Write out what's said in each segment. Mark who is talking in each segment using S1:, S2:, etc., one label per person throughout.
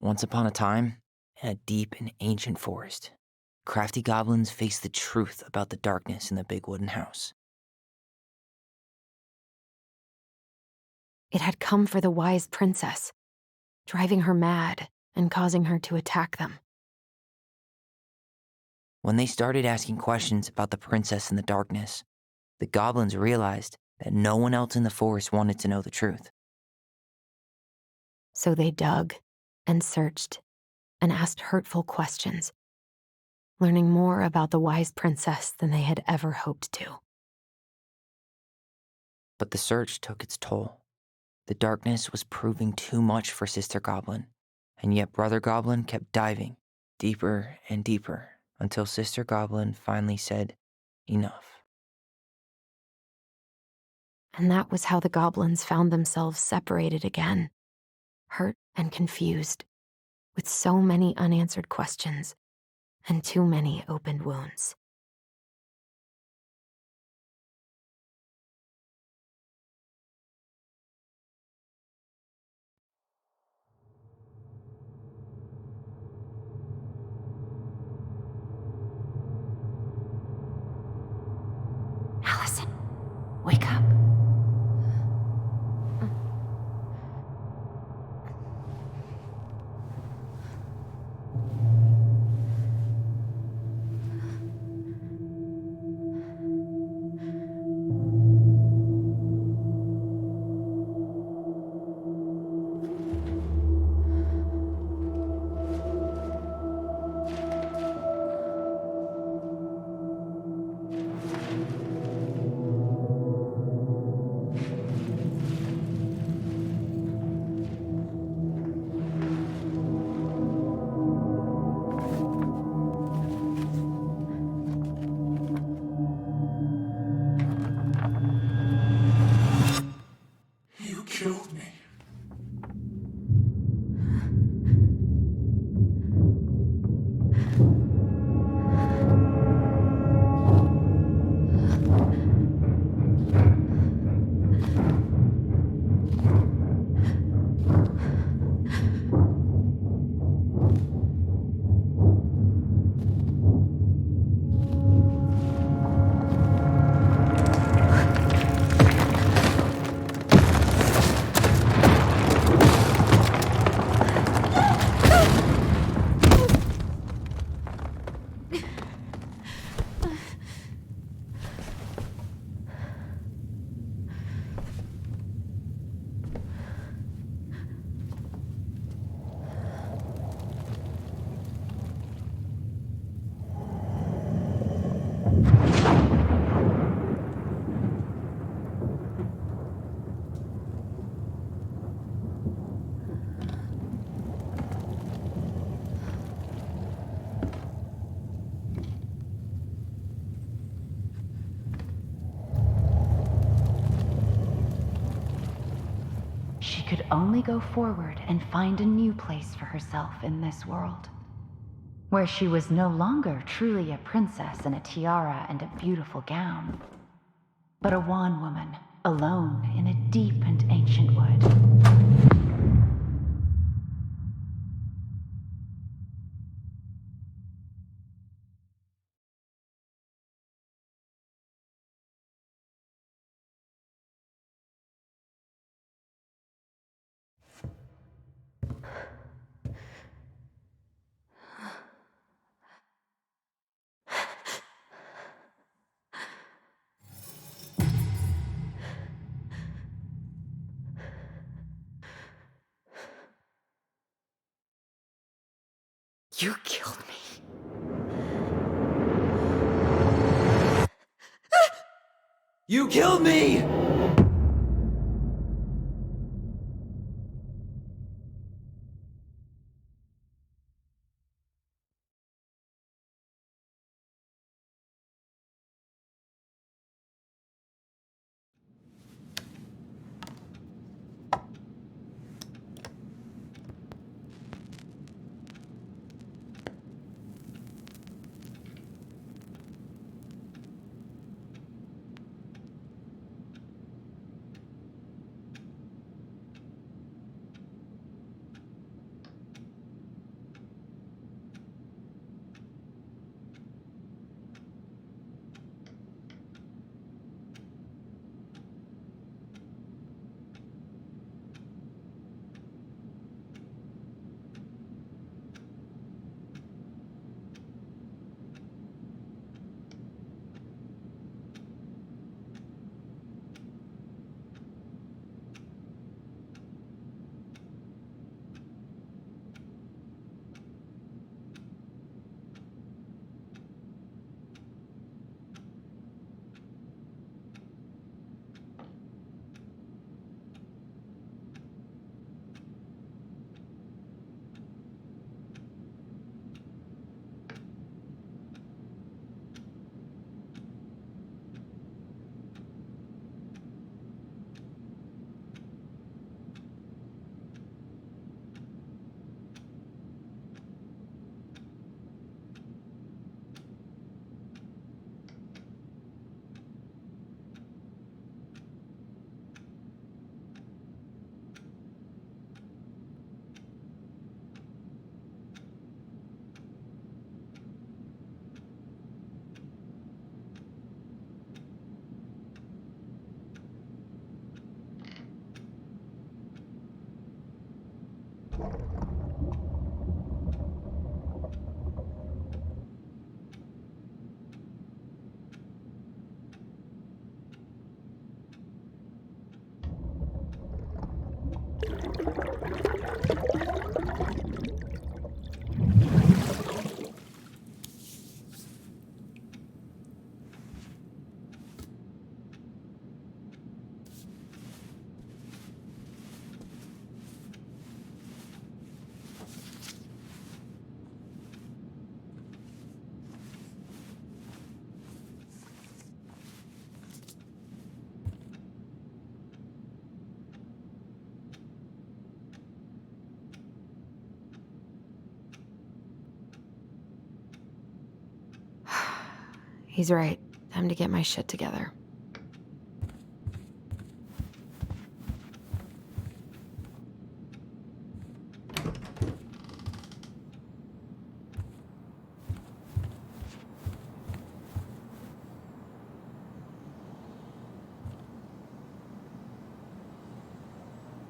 S1: Once upon a time, in a deep and ancient forest, crafty goblins faced the truth about the darkness in the big wooden house.
S2: It had come for the wise princess, driving her mad and causing her to attack them.
S1: When they started asking questions about the princess in the darkness, the goblins realized that no one else in the forest wanted to know the truth.
S2: So they dug and searched and asked hurtful questions, learning more about the wise princess than they had ever hoped to.
S1: But the search took its toll. The darkness was proving too much for Sister Goblin, and yet Brother Goblin kept diving deeper and deeper until Sister Goblin finally said, "Enough."
S2: And that was how the goblins found themselves separated again, hurt and confused, with so many unanswered questions and too many opened wounds. Allison, wake up.
S3: You killed me.
S4: She could only go forward and find a new place for herself in this world, where she was no longer truly a princess in a tiara and a beautiful gown, but a wan woman, alone in a deep and ancient wood.
S2: You killed me.
S1: You killed me!
S2: He's right. Time to get my shit together.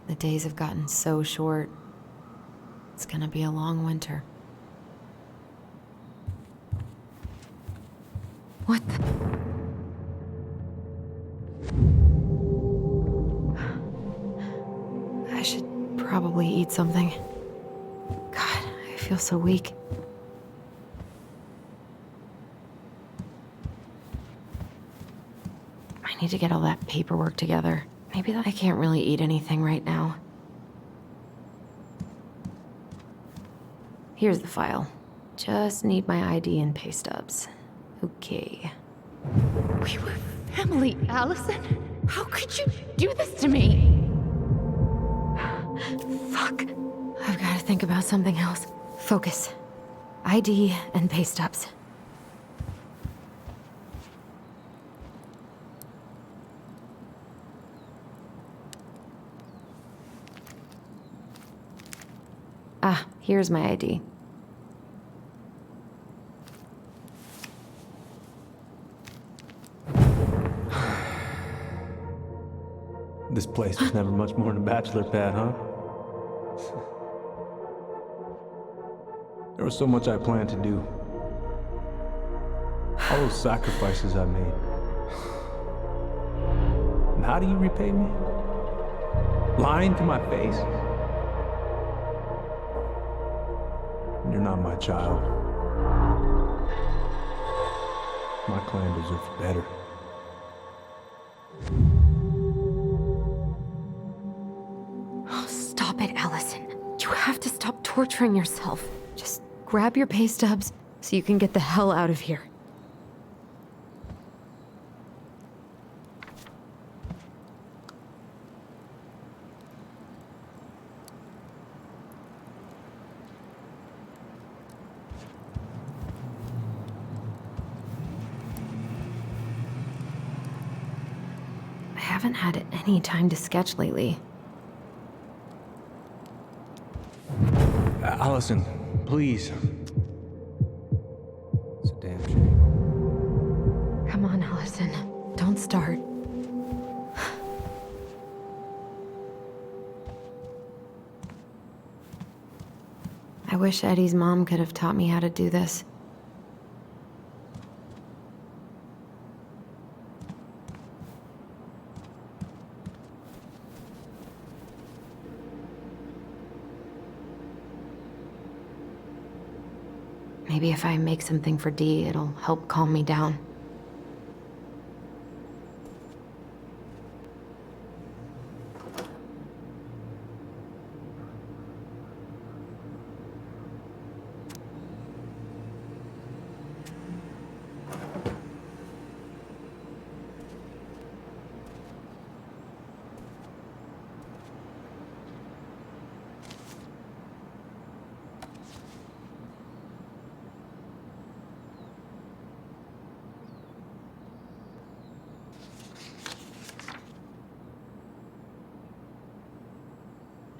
S2: The days have gotten so short. It's gonna be a long winter. What the? I should probably eat something. God, I feel so weak. I need to get all that paperwork together. Maybe I can't really eat anything right now. Here's the file. Just need my ID and pay stubs. Okay.
S4: We were family, Allison. How could you do this to me?
S2: Fuck. I've got to think about something else. Focus. ID and pay stubs. Ah, here's my ID.
S5: This place was never much more than a bachelor pad, huh? There was so much I planned to do. All those sacrifices I made. And how do you repay me? Lying to my face? You're not my child. My clan deserves better.
S2: Oh, stop it, Allison. You have to stop torturing yourself. Just grab your pay stubs so you can get the hell out of here. I haven't had any time to sketch lately.
S5: Allison, please. It's a damn shame.
S2: Come on, Allison. Don't start. I wish Eddie's mom could have taught me how to do this. Maybe if I make something for Dee, it'll help calm me down.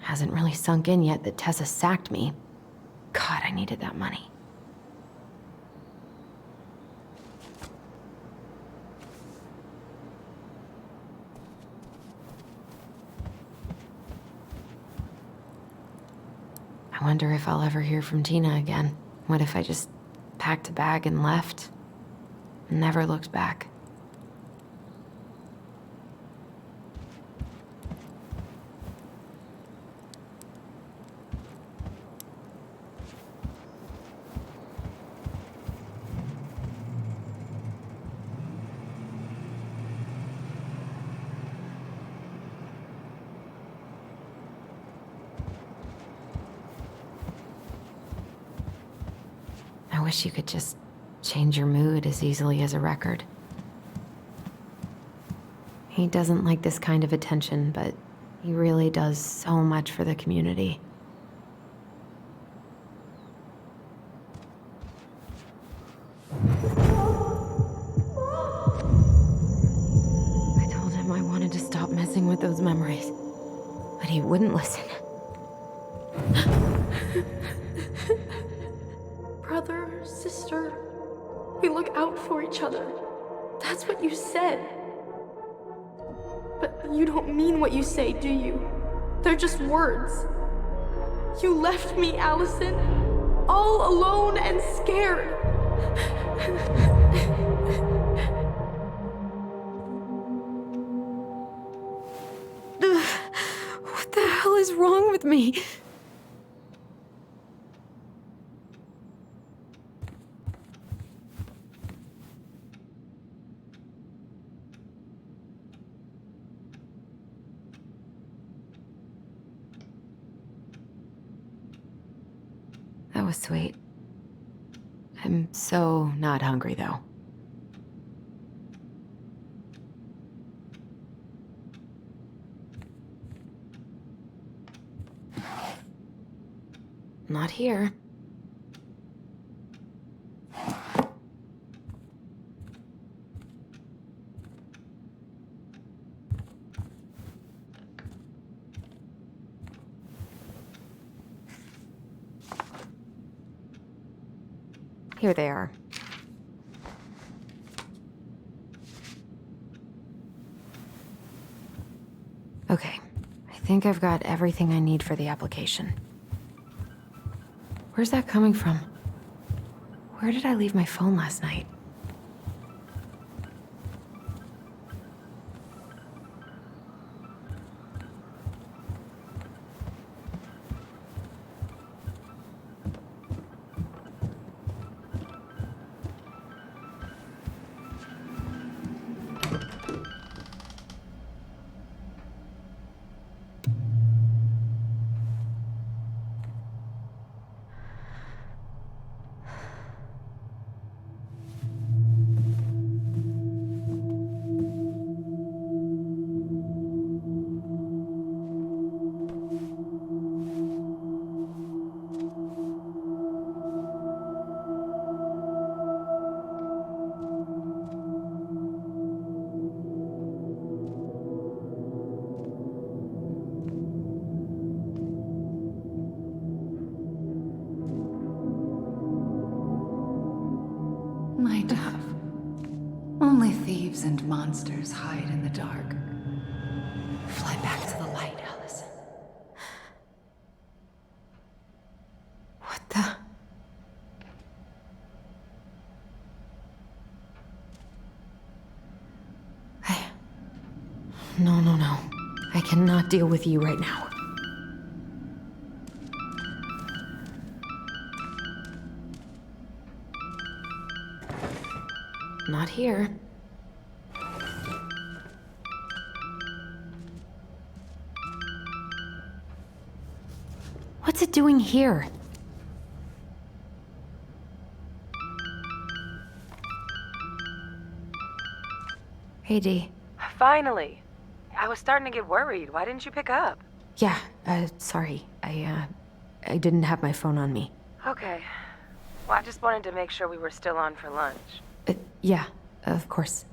S2: Hasn't really sunk in yet that Tessa sacked me. God, I needed that money. I wonder if I'll ever hear from Tina again. What if I just packed a bag and left? And never looked back? I wish you could just change your mood as easily as a record. He doesn't like this kind of attention, but he really does so much for the community. with those memories. But he wouldn't listen.
S6: Brother, sister, we look out for each other. That's what you said. But you don't mean what you say, do you? They're just words. You left me, Allison, all alone and scared.
S2: What the hell is wrong with me? That was sweet. I'm so not hungry, though. Not here. Here they are. Okay, I think I've got everything I need for the application. Where's that coming from? Where did I leave my phone last night?
S7: My dove. Only thieves and monsters hide in the dark. Fly back to the light, Allison.
S2: What the? No. I cannot deal with you right now. Not here. What's it doing here? Hey, Dee.
S8: Finally. I was starting to get worried. Why didn't you pick up?
S2: Yeah, sorry. I didn't have my phone on me.
S8: Okay. Well, I just wanted to make sure we were still on for lunch.
S2: Yeah, of course.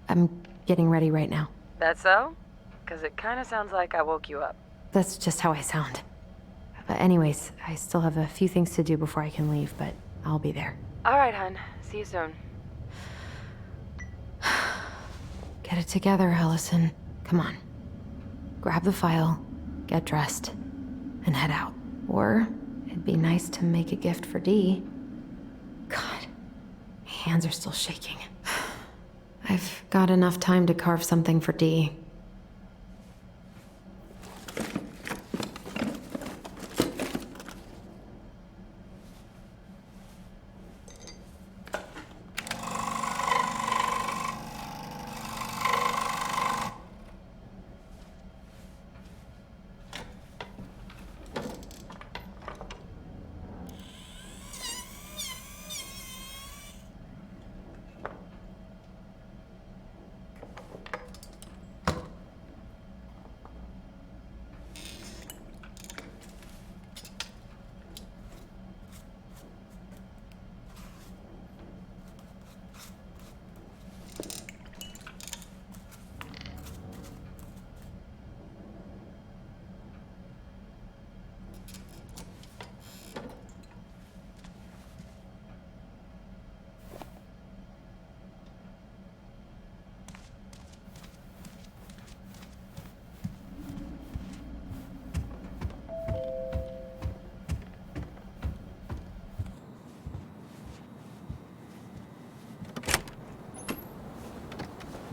S2: I'm getting ready right now.
S8: That so? Because it kind of sounds like I woke you up.
S2: That's just how I sound. But anyways, I still have a few things to do before I can leave, but I'll be there.
S8: All right, hun. See you soon.
S2: Get it together, Allison. Come on. Grab the file, get dressed, and head out. Or it'd be nice to make a gift for Dee. God, my hands are still shaking. I've got enough time to carve something for Dee.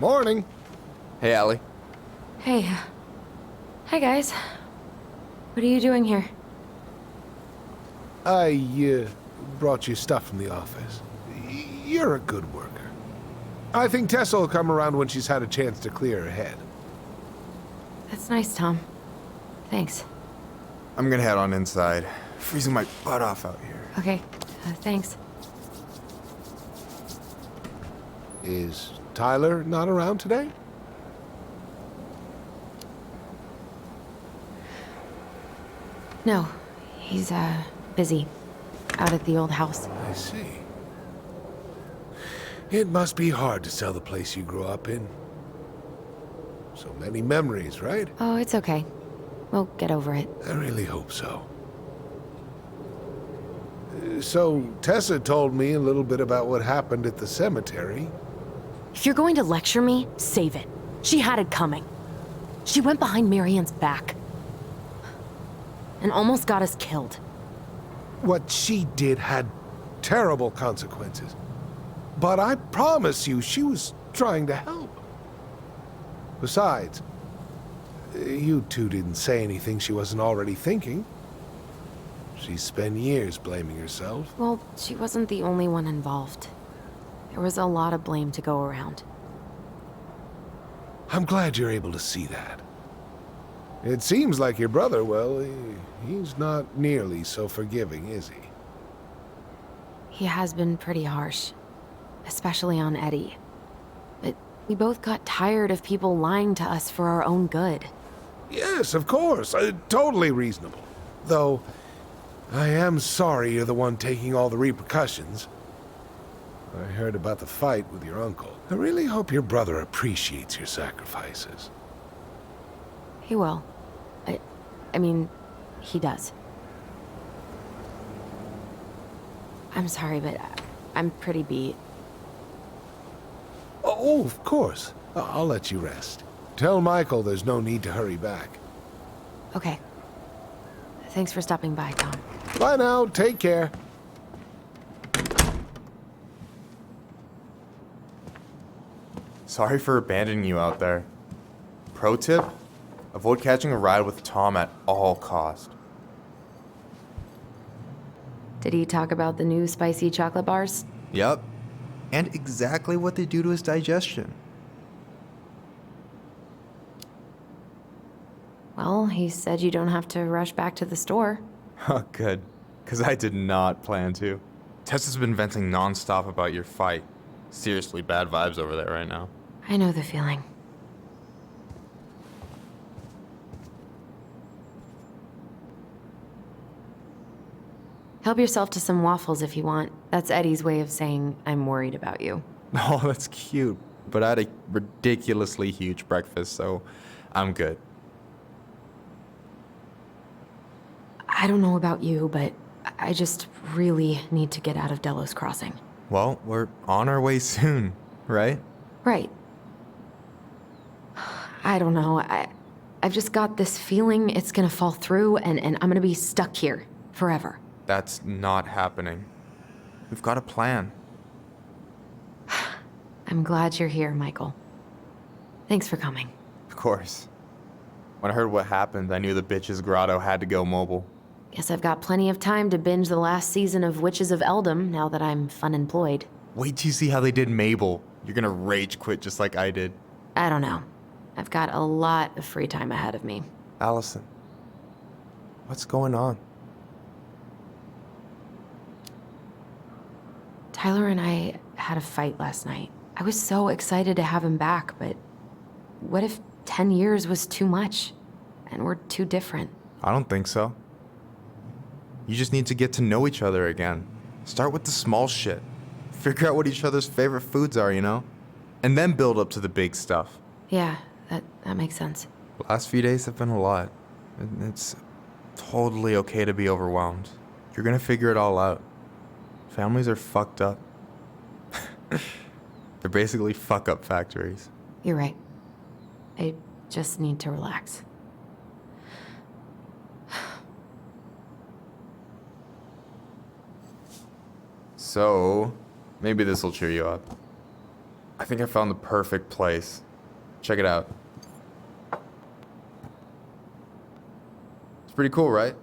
S9: Morning.
S10: Hey, Allie.
S2: Hey. Hi, guys. What are you doing here?
S9: I brought you stuff from the office. You're a good worker. I think Tessa will come around when she's had a chance to clear her head.
S2: That's nice, Tom. Thanks.
S10: I'm gonna head on inside. Freezing my butt off out here.
S2: Okay, thanks.
S9: Is Tyler not around today?
S2: No, he's, busy. Out at the old house.
S9: I see. It must be hard to sell the place you grew up in. So many memories, right?
S2: Oh, it's okay. We'll get over it.
S9: I really hope so. So, Tessa told me a little bit about what happened at the cemetery.
S2: If you're going to lecture me, save it. She had it coming. She went behind Marianne's back. And almost got us killed.
S9: What she did had terrible consequences. But I promise you, she was trying to help. Besides, you two didn't say anything she wasn't already thinking. She spent years blaming herself.
S2: Well, she wasn't the only one involved. There was a lot of blame to go around.
S9: I'm glad you're able to see that. It seems like your brother, well, he's not nearly so forgiving, is he?
S2: He has been pretty harsh. Especially on Eddie. But we both got tired of people lying to us for our own good.
S9: Yes, of course. Totally reasonable. Though, I am sorry you're the one taking all the repercussions. I heard about the fight with your uncle. I really hope your brother appreciates your sacrifices.
S2: He will. I mean, he does. I'm sorry, but I'm pretty beat.
S9: Oh, of course. I'll let you rest. Tell Michael there's no need to hurry back.
S2: Okay. Thanks for stopping by, Tom.
S9: Bye now. Take care.
S10: Sorry for abandoning you out there. Pro tip? Avoid catching a ride with Tom at all cost.
S2: Did he talk about the new spicy chocolate bars?
S10: Yep. And exactly what they do to his digestion.
S2: Well, he said you don't have to rush back to the store.
S10: Oh, good. Because I did not plan to. Tessa's been venting nonstop about your fight. Seriously bad vibes over there right now.
S2: I know the feeling. Help yourself to some waffles if you want. That's Eddie's way of saying, I'm worried about you.
S10: Oh, that's cute. But I had a ridiculously huge breakfast, so I'm good.
S2: I don't know about you, but I just really need to get out of Delos Crossing.
S10: Well, we're on our way soon, right?
S2: Right. I don't know. I've just got this feeling it's gonna fall through and I'm gonna be stuck here forever.
S10: That's not happening. We've got a plan.
S2: I'm glad you're here, Michael. Thanks for coming.
S10: Of course. When I heard what happened, I knew the bitch's grotto had to go mobile.
S2: Guess I've got plenty of time to binge the last season of Witches of Eldom now that I'm fun-employed.
S10: Wait till you see how they did Mabel. You're gonna rage quit just like I did.
S2: I don't know. I've got a lot of free time ahead of me.
S10: Allison, what's going on?
S2: Tyler and I had a fight last night. I was so excited to have him back, but what if 10 years was too much and we're too different?
S10: I don't think so. You just need to get to know each other again. Start with the small shit. Figure out what each other's favorite foods are, you know? And then build up to the big stuff.
S2: Yeah, that makes sense.
S10: The last few days have been a lot. It's totally okay to be overwhelmed. You're gonna figure it all out. Families are fucked up. They're basically fuck-up factories.
S2: You're right. I just need to relax.
S10: So, maybe this'll cheer you up. I think I found the perfect place. Check it out. It's pretty cool, right?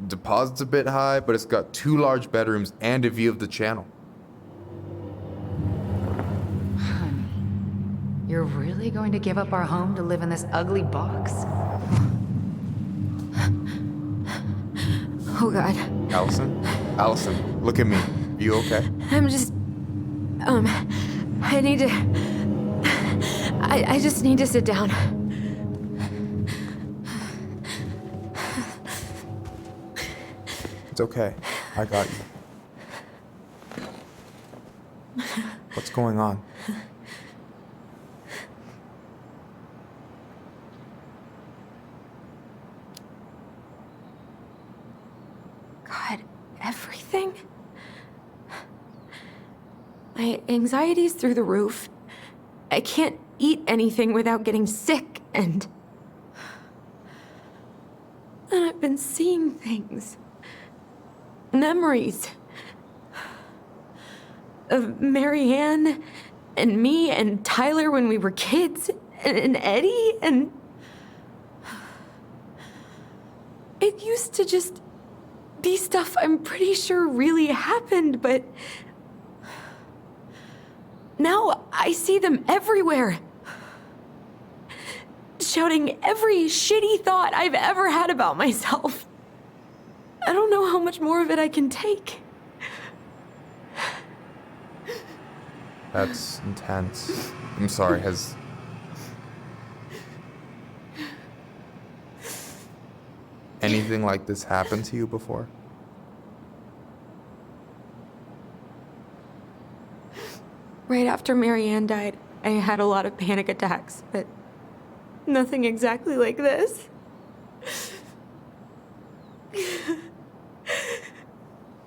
S10: Deposit's a bit high, but it's got 2 large bedrooms and a view of the channel.
S7: Honey, you're really going to give up our home to live in this ugly box?
S2: Oh, God.
S10: Allison? Allison, look at me. Are you okay?
S2: I'm just... I need to... I just need to sit down.
S10: It's okay. I got you. What's going on?
S2: God, everything? My anxiety's through the roof. I can't eat anything without getting sick, and I've been seeing things. Memories. Of Marianne, and me, and Tyler when we were kids, and Eddie, and... It used to just be stuff I'm pretty sure really happened, but... Now I see them everywhere. Shouting every shitty thought I've ever had about myself. I don't know how much more of it I can take.
S10: That's intense. I'm sorry, has... anything like this happened to you before?
S2: Right after Marianne died, I had a lot of panic attacks, but nothing exactly like this.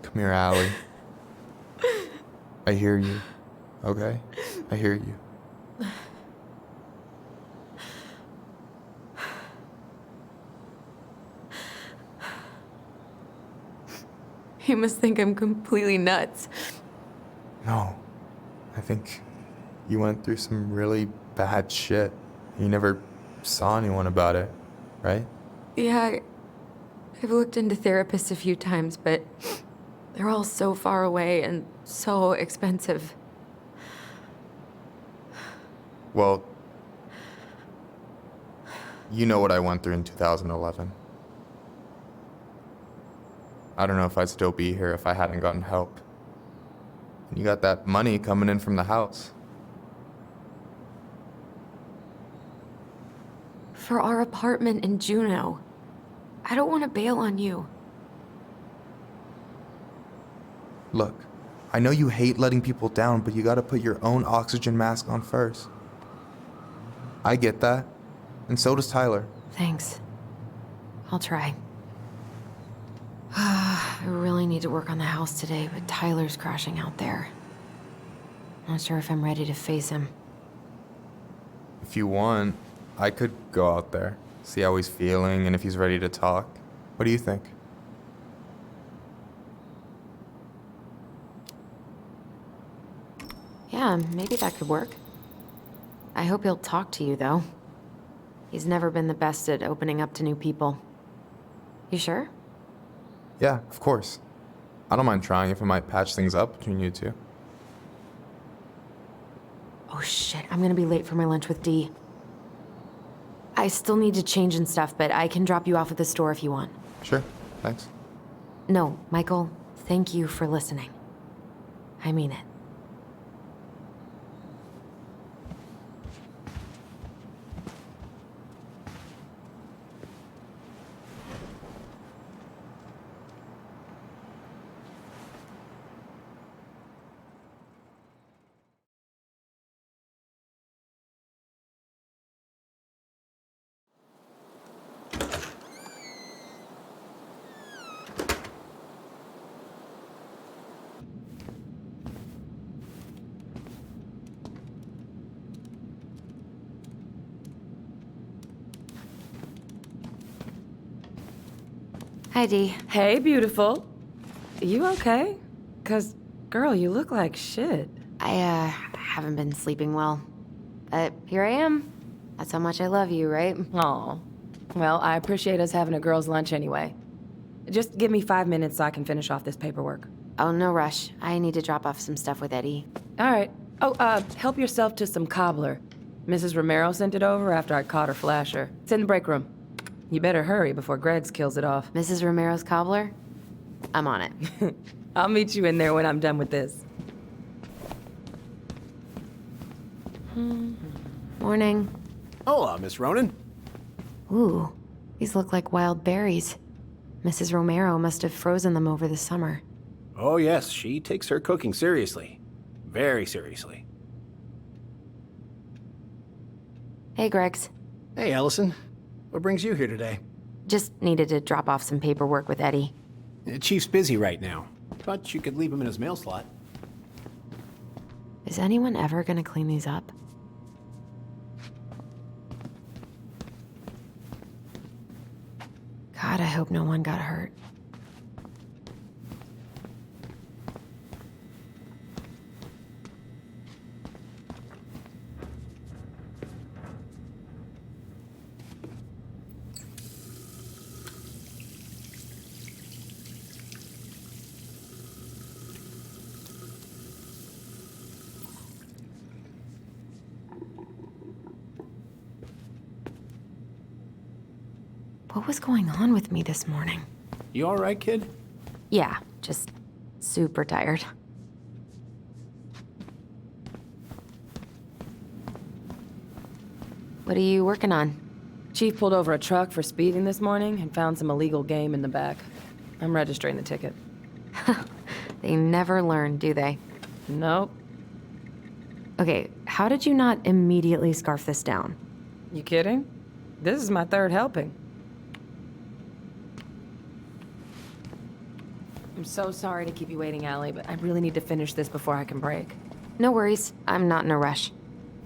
S10: Come here, Allie. I hear you. Okay? I hear you.
S2: You must think I'm completely nuts.
S10: No. I think you went through some really bad shit. You never saw anyone about it, right?
S2: Yeah, I've looked into therapists a few times, but they're all so far away and so expensive.
S10: Well, you know what I went through in 2011. I don't know if I'd still be here if I hadn't gotten help. And you got that money coming in from the house.
S2: For our apartment in Juneau. I don't want to bail on you.
S10: Look, I know you hate letting people down, but you gotta put your own oxygen mask on first. I get that, and so does Tyler.
S2: Thanks. I'll try. I really need to work on the house today, but Tyler's crashing out there. Not sure if I'm ready to face him.
S10: If you want, I could go out there, see how he's feeling, and if he's ready to talk. What do you think?
S2: Yeah, maybe that could work. I hope he'll talk to you, though. He's never been the best at opening up to new people. You sure?
S10: Yeah, of course. I don't mind trying if it might patch things up between you two.
S2: Oh shit, I'm gonna be late for my lunch with Dee. I still need to change and stuff, but I can drop you off at the store if you want.
S10: Sure, thanks.
S2: No, Michael, thank you for listening. I mean it. Hi, Dee.
S8: Hey, beautiful. You okay? 'Cause, girl, you look like shit.
S2: I haven't been sleeping well. But here I am. That's how much I love you, right?
S8: Aw. Well, I appreciate us having a girls' lunch anyway. Just give me 5 minutes so I can finish off this paperwork.
S2: Oh, no rush. I need to drop off some stuff with Eddie.
S8: All right. Oh, help yourself to some cobbler. Mrs. Romero sent it over after I caught her flasher. It's in the break room. You better hurry before Greggs kills it off.
S2: Mrs. Romero's cobbler? I'm on it.
S8: I'll meet you in there when I'm done with this.
S2: Morning.
S11: Hola, Miss Ronan.
S2: Ooh, these look like wild berries. Mrs. Romero must have frozen them over the summer.
S11: Oh yes, she takes her cooking seriously. Very seriously.
S2: Hey, Greggs.
S11: Hey, Allison. What brings you here today?
S2: Just needed to drop off some paperwork with Eddie.
S11: Chief's busy right now, but you could leave him in his mail slot.
S2: Is anyone ever gonna clean these up? God, I hope no one got hurt. What was going on with me this morning?
S11: You all right, kid?
S2: Yeah, just super tired. What are you working on?
S8: Chief pulled over a truck for speeding this morning and found some illegal game in the back. I'm registering the ticket.
S2: They never learn, do they?
S8: Nope.
S2: Okay, how did you not immediately scarf this down?
S8: You kidding? This is my third helping. I'm so sorry to keep you waiting, Allie, but I really need to finish this before I can break.
S2: No worries, I'm not in a rush.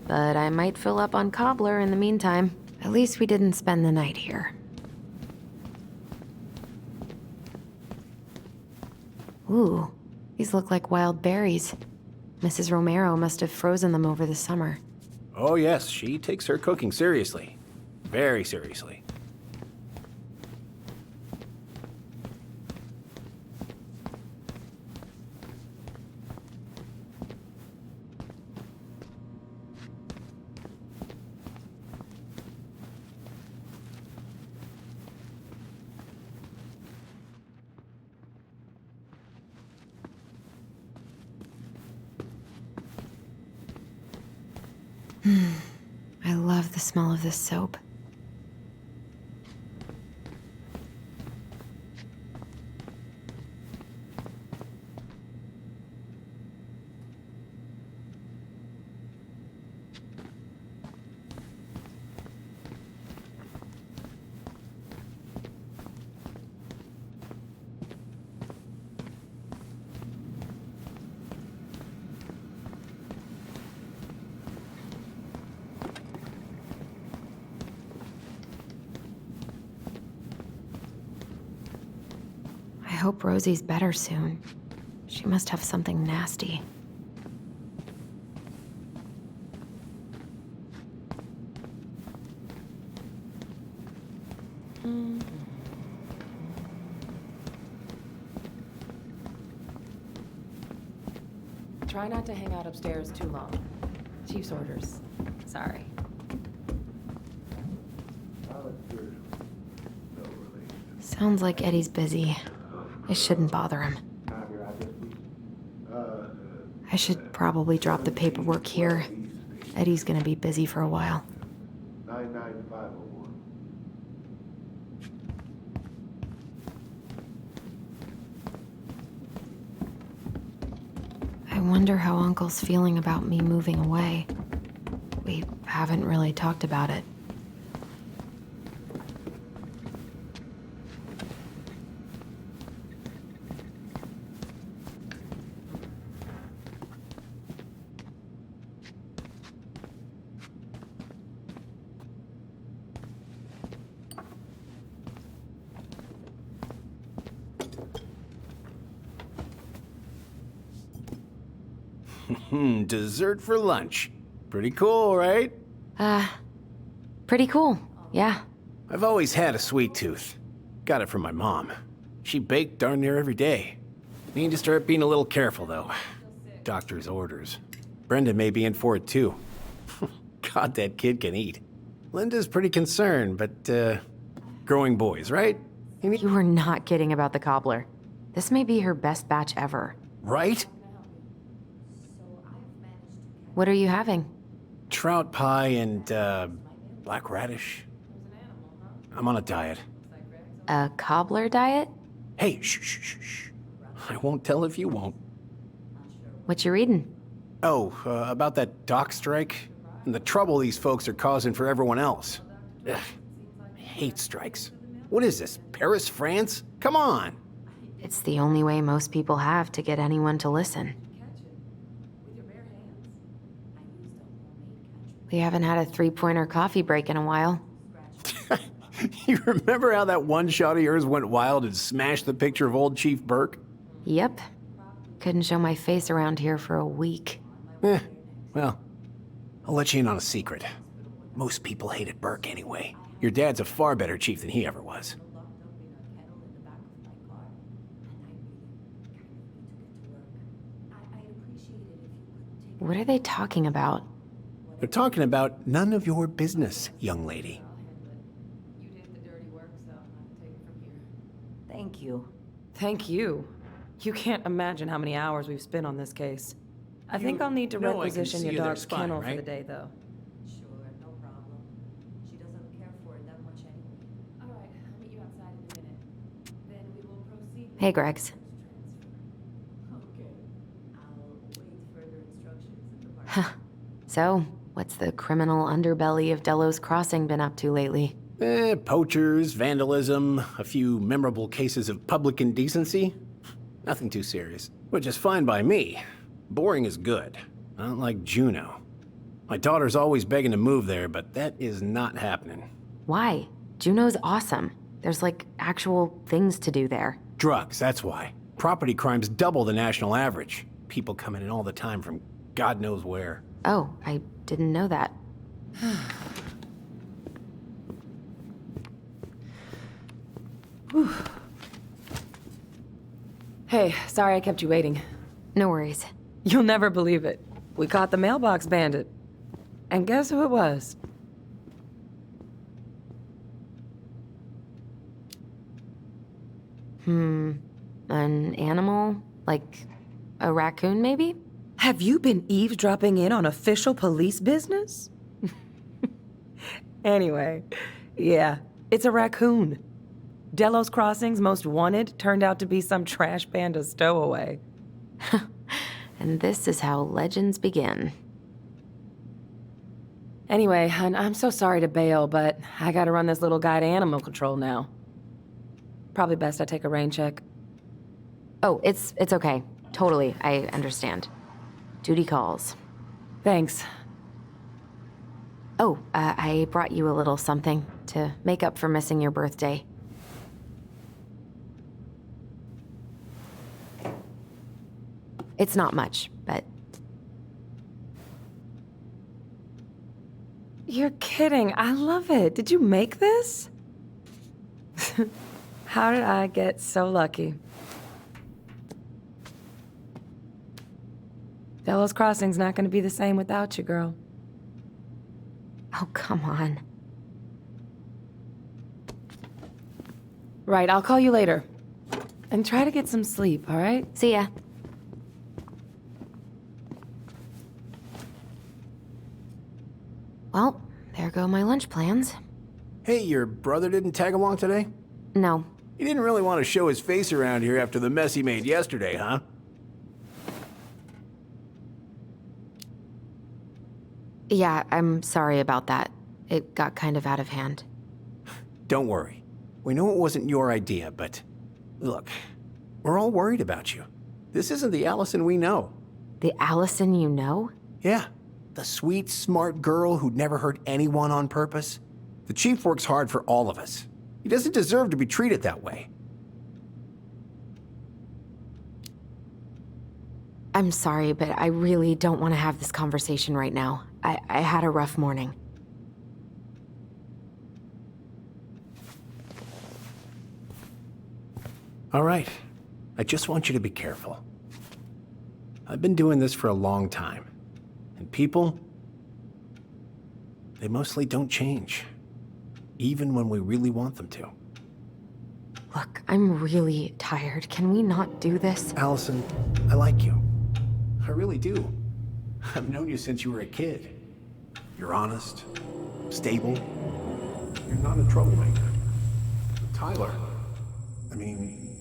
S2: But I might fill up on cobbler in the meantime. At least we didn't spend the night here. Ooh, these look like wild berries. Mrs. Romero must have frozen them over the summer.
S11: Oh yes, she takes her cooking seriously. Very seriously.
S2: I love the smell of this soap. I hope Rosie's better soon. She must have something nasty.
S8: Try not to hang out upstairs too long. Chief's orders. Sorry.
S2: Sounds like Eddie's busy. I shouldn't bother him. I should probably drop the paperwork here. Eddie's gonna be busy for a while.
S9: 99501.
S2: I wonder how Uncle's feeling about me moving away. We haven't really talked about it.
S11: Dessert for lunch. Pretty cool, right?
S2: Pretty cool, yeah.
S11: I've always had a sweet tooth. Got it from my mom. She baked darn near every day. Need to start being a little careful, though. Doctor's orders. Brenda may be in for it, too. God, that kid can eat. Linda's pretty concerned, but, growing boys, right?
S2: You were not kidding about the cobbler. This may be her best batch ever.
S11: Right?
S2: What are you having?
S11: Trout pie and, black radish. I'm on a diet.
S2: A cobbler diet?
S11: Hey, shh. I won't tell if you won't.
S2: What you reading?
S11: Oh, about that dock strike and the trouble these folks are causing for everyone else. Ugh, I hate strikes. What is this, Paris, France? Come on!
S2: It's the only way most people have to get anyone to listen. We haven't had a three-pointer coffee break in a while.
S11: You remember how that one shot of yours went wild and smashed the picture of old Chief Burke?
S2: Yep. Couldn't show my face around here for a week.
S11: Well, I'll let you in on a secret. Most people hated Burke anyway. Your dad's a far better chief than he ever was.
S2: What are they talking about?
S11: They're talking about none of your business, young lady.
S8: Thank you. Thank you. You can't imagine how many hours we've spent on this case. I think I'll need to
S11: know I can
S8: requisition
S11: see
S8: your
S11: you there
S8: dog's
S11: spine,
S8: kennel for
S11: right?
S8: the day, though.
S12: Sure, no problem. She doesn't care for it that much anyway. All right, I'll meet you outside in a minute. Then we will proceed.
S2: Hey, Gregs.
S12: Okay. I'll wait further instructions in the park.
S2: So, what's the criminal underbelly of Delos Crossing been up to lately?
S11: Poachers, vandalism, a few memorable cases of public indecency. Nothing too serious, which is fine by me. Boring is good. Not like Juneau. My daughter's always begging to move there, but that is not happening.
S2: Why? Juneau's awesome. There's like actual things to do there.
S11: Drugs, that's why. Property crime's double the national average. People coming in all the time from God knows where.
S2: Oh, I didn't know that.
S8: Hey, sorry I kept you waiting.
S2: No worries.
S8: You'll never believe it. We caught the mailbox bandit. And guess who it was?
S2: An animal? Like a raccoon, maybe?
S8: Have you been eavesdropping in on official police business? Anyway, yeah, it's a raccoon. Delos Crossing's most wanted turned out to be some trash panda stowaway.
S2: And this is how legends begin.
S8: Anyway, I'm so sorry to bail, but I gotta run this little guy to animal control now. Probably best I take a rain check.
S2: Oh, it's okay. Totally, I understand. Duty calls.
S8: Thanks.
S2: Oh, I brought you a little something to make up for missing your birthday. It's not much, but...
S8: You're kidding. I love it. Did you make this? How did I get so lucky? Delos Crossing's not gonna be the same without you, girl.
S2: Oh, come on.
S8: Right, I'll call you later. And try to get some sleep, all right?
S2: See ya. Well, there go my lunch plans.
S11: Hey, your brother didn't tag along today?
S2: No.
S11: He didn't really want to show his face around here after the mess he made yesterday, huh?
S2: Yeah, I'm sorry about that. It got kind of out of hand.
S11: Don't worry. We know it wasn't your idea, but look, we're all worried about you. This isn't the Allison we know.
S2: The Allison you know?
S11: Yeah, the sweet, smart girl who'd never hurt anyone on purpose. The chief works hard for all of us. He doesn't deserve to be treated that way.
S2: I'm sorry, but I really don't want to have this conversation right now. I had a rough morning.
S11: All right. I just want you to be careful. I've been doing this for a long time. And people, they mostly don't change. Even when we really want them to.
S2: Look, I'm really tired. Can we not do this?
S11: Allison, I like you. I really do. I've known you since you were a kid. You're honest, stable. You're not a troublemaker. Tyler, I mean,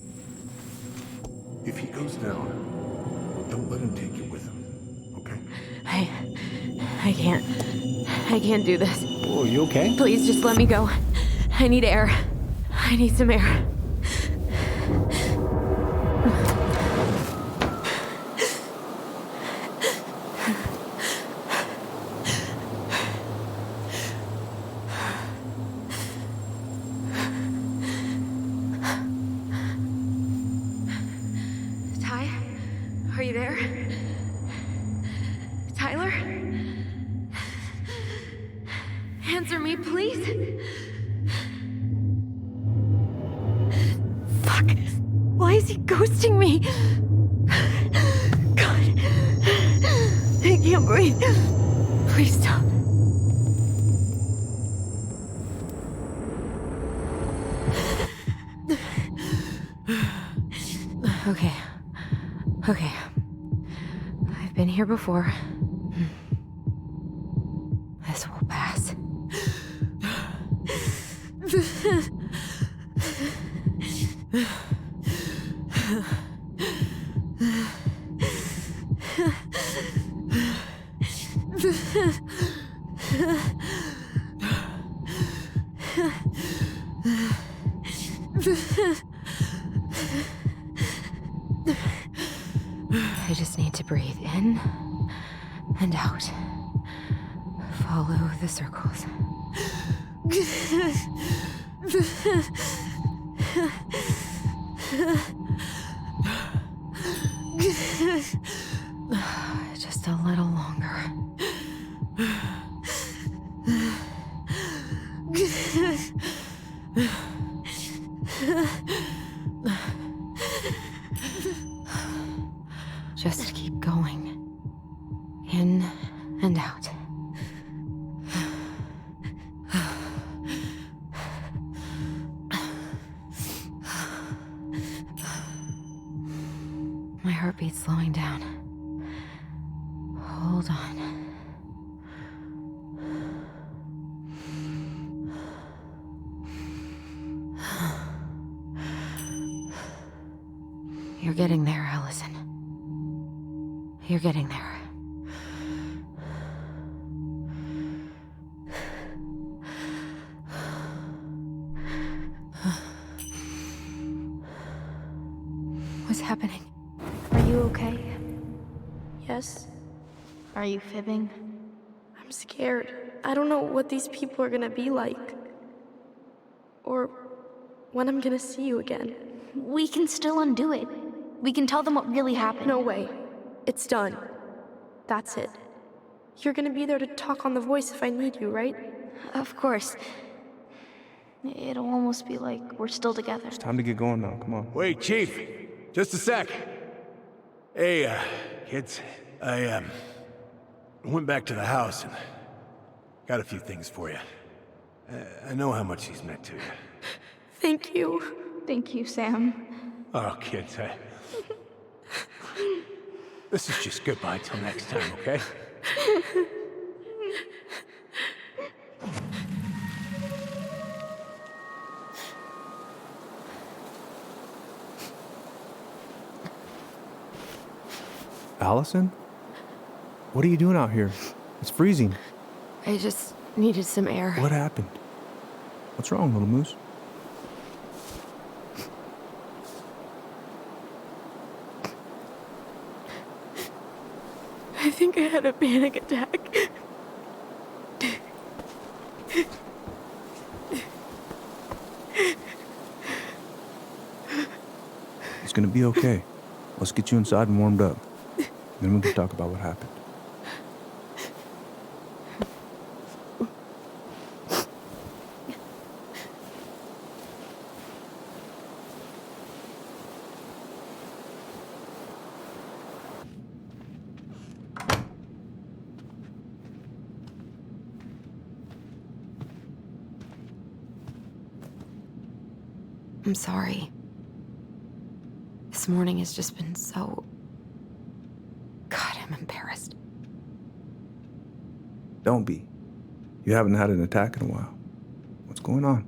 S11: if he goes down, don't let him take you with him, okay?
S2: I can't do this.
S11: Oh, you okay?
S2: Please just let me go. I need air. I need some air. Ty? Are you there? Tyler? Answer me, please. Fuck. Why is he ghosting me? God. I can't breathe. Please stop. Okay. Okay. I've been here before. This will pass. I just need to breathe in and out. Follow the circles. Just a little longer. Just keep going. In and out. My heartbeat's slowing down. Hold on. You're getting there, Allison. You're getting there. What's happening?
S6: Are you okay?
S13: Yes? Are you fibbing?
S6: I'm scared. I don't know what these people are gonna be like. Or when I'm gonna see you again.
S13: We can still undo it. We can tell them what really happened.
S6: No way. It's done. That's it. You're gonna be there to talk on the voice if I need you, right?
S13: Of course. It'll almost be like we're still together.
S5: It's time to get going now. Come on.
S11: Wait, Chief. Just a sec. Hey, kids. I went back to the house and got a few things for you. I know how much he's meant to you.
S6: Thank you.
S13: Thank you, Sam.
S11: Oh, kids, this is just goodbye till next time, okay?
S5: Allison? What are you doing out here? It's freezing.
S2: I just needed some air.
S5: What happened? What's wrong, little moose?
S6: I think I had a panic attack.
S5: It's gonna be okay. Let's get you inside and warmed up.
S14: Then we can talk about what happened.
S2: I'm sorry. This morning has just been so... God, I'm embarrassed.
S14: Don't be. You haven't had an attack in a while. What's going on?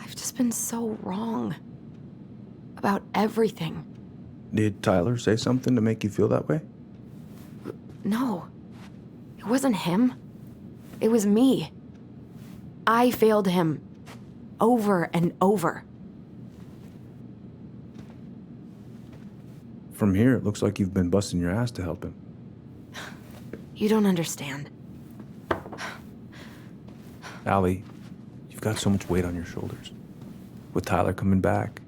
S2: I've just been so wrong. About everything.
S14: Did Tyler say something to make you feel that way?
S2: No. It wasn't him. It was me. I failed him. Over and over.
S14: From here, it looks like you've been busting your ass to help him.
S2: You don't understand.
S14: Allie, you've got so much weight on your shoulders. With Tyler coming back,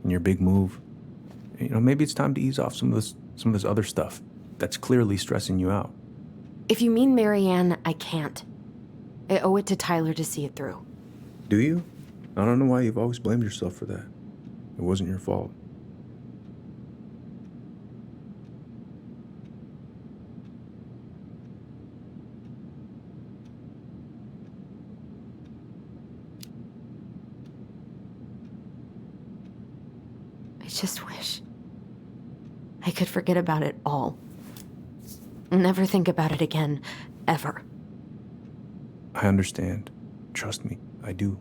S14: and your big move, you know, maybe it's time to ease off some of this other stuff that's clearly stressing you out.
S2: If you mean Marianne, I can't. I owe it to Tyler to see it through.
S14: Do you? I don't know why you've always blamed yourself for that. It wasn't your fault.
S2: I just wish I could forget about it all. Never think about it again, ever.
S14: I understand. Trust me, I do.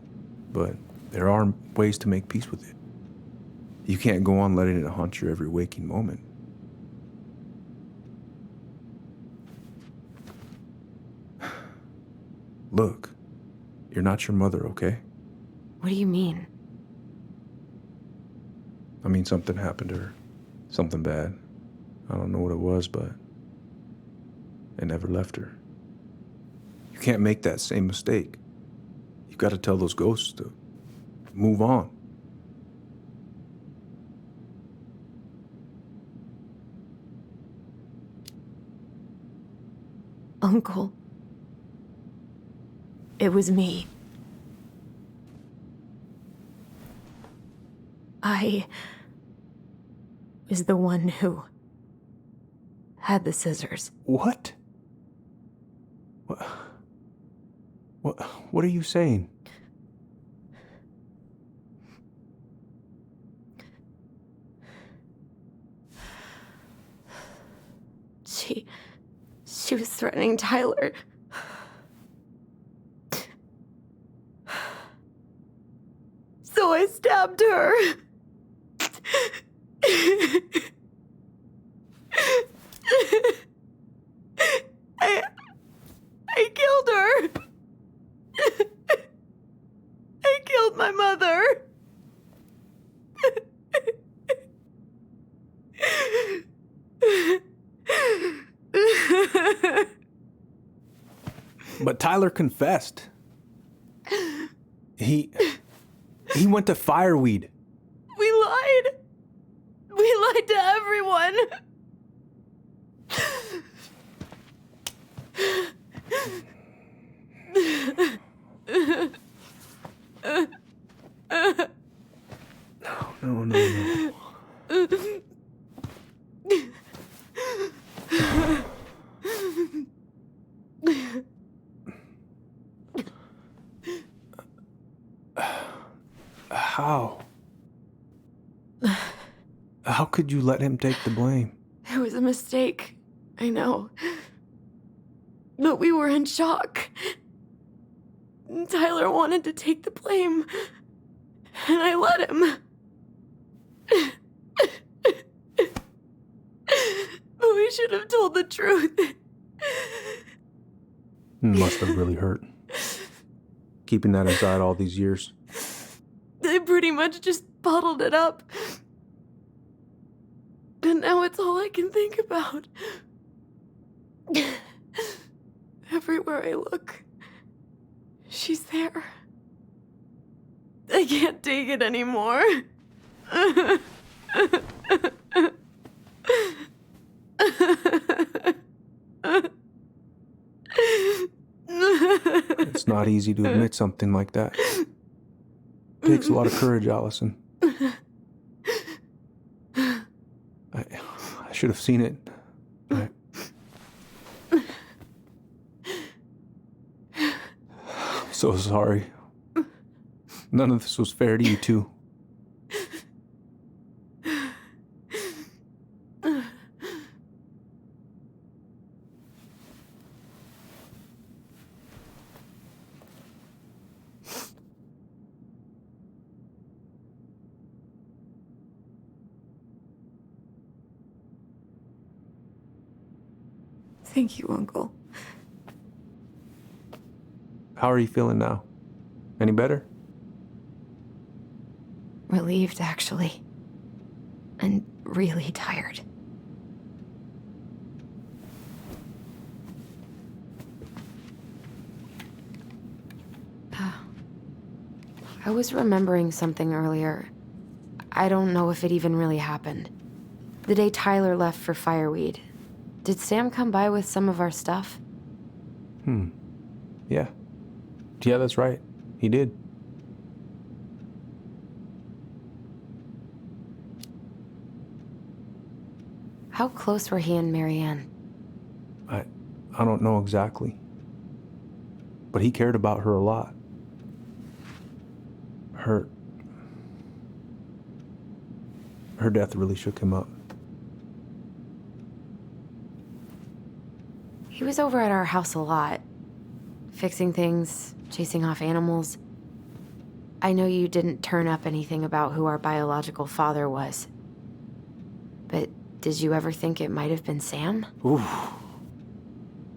S14: But there are ways to make peace with it. You can't go on letting it haunt your every waking moment. Look, you're not your mother, okay?
S2: What do you mean?
S14: I mean, something happened to her. Something bad. I don't know what it was, but it never left her. You can't make that same mistake. You've got to tell those ghosts to move on.
S2: Uncle. It was me. I was the one who had the scissors.
S14: What? What are you saying?
S2: She was threatening Tyler. So I stabbed her. I killed her. I killed my mother.
S14: But Tyler confessed. He went to Fireweed.
S6: We lied. We lied to everyone.
S14: No. How could you let him take the blame?
S6: It was a mistake. I know. But we were in shock. Tyler wanted to take the blame, and I let him. But we should have told the truth.
S14: Must have really hurt. Keeping that inside all these years.
S6: I pretty much just bottled it up. And now it's all I can think about. Everywhere I look, she's there. I can't take it anymore.
S14: not easy to admit something like that. Takes a lot of courage, Allison. I should have seen it. I'm so sorry. None of this was fair to you two.
S2: Thank you, Uncle.
S14: How are you feeling now? Any better?
S2: Relieved, actually. And really tired. I was remembering something earlier. I don't know if it even really happened. The day Tyler left for Fireweed, did Sam come by with some of our stuff?
S14: Yeah. Yeah, that's right. He did.
S2: How close were he and Marianne?
S14: I don't know exactly. But he cared about her a lot. Her death really shook him up.
S2: He was over at our house a lot. Fixing things, chasing off animals. I know you didn't turn up anything about who our biological father was. But did you ever think it might have been Sam?
S14: Ooh.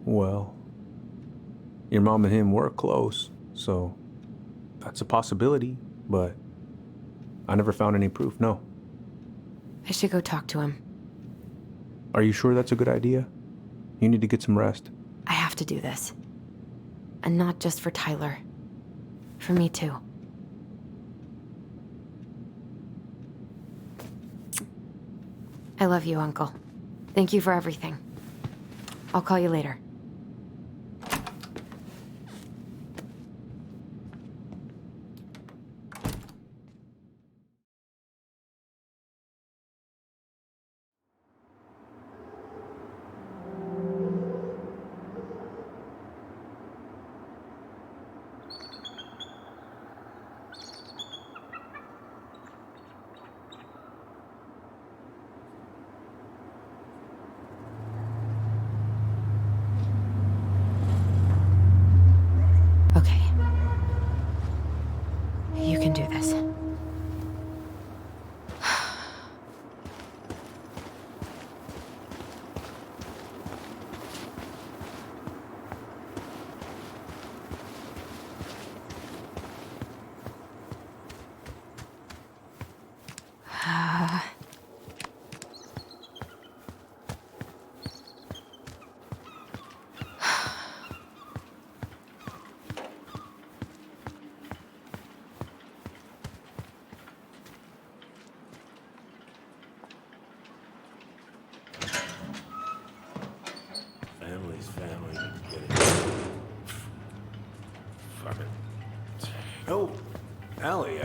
S14: Well, your mom and him were close, so that's a possibility, but I never found any proof, no.
S2: I should go talk to him.
S14: Are you sure that's a good idea? You need to get some rest.
S2: I have to do this. And not just for Tyler. For me, too. I love you, Uncle. Thank you for everything. I'll call you later. Okay. You can do this.
S11: Family's family. Get it. Fuck it. Oh, Allie,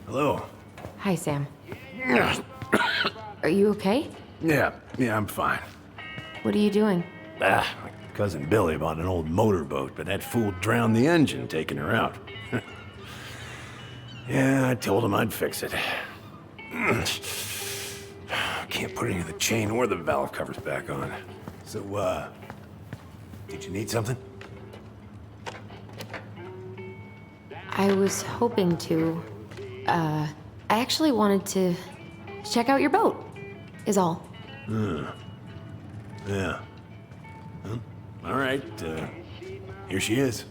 S11: Hello.
S2: Hi, Sam. Are you okay?
S11: Yeah, I'm fine.
S2: What are you doing?
S11: My cousin Billy bought an old motorboat, but that fool drowned the engine taking her out. Yeah, I told him I'd fix it. Can't put any of the chain or the valve covers back on. So, did you need something?
S2: I was hoping to. I actually wanted to check out your boat, is all.
S11: Yeah. Well, all right, here she is.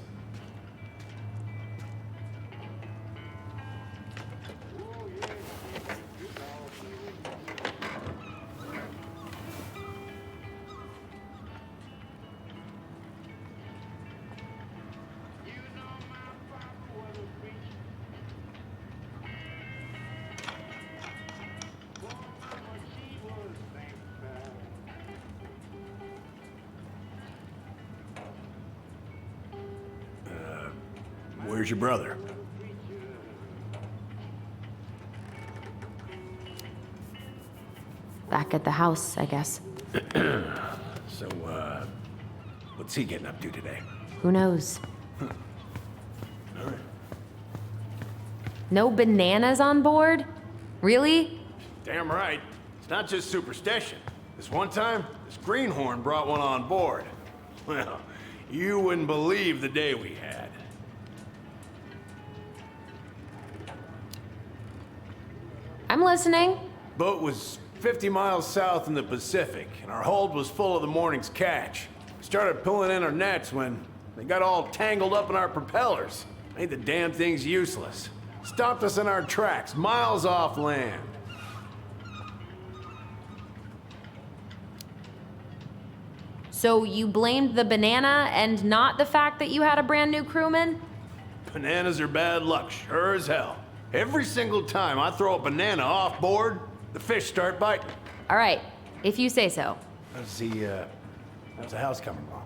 S11: Where's your brother?
S2: Back at the house, I guess.
S11: So, what's he getting up to today?
S2: Who knows? No bananas on board? Really?
S11: Damn right. It's not just superstition. This one time, this greenhorn brought one on board. Well, you wouldn't believe the day we had.
S2: I'm listening.
S11: Boat was 50 miles south in the Pacific, and our hold was full of the morning's catch. We started pulling in our nets when they got all tangled up in our propellers. Made the damn things useless. Stopped us in our tracks, miles off land.
S2: So you blamed the banana and not the fact that you had a brand new crewman?
S11: Bananas are bad luck, sure as hell. Every single time I throw a banana off board, the fish start biting.
S2: All right, if you say so.
S11: How's the house coming along?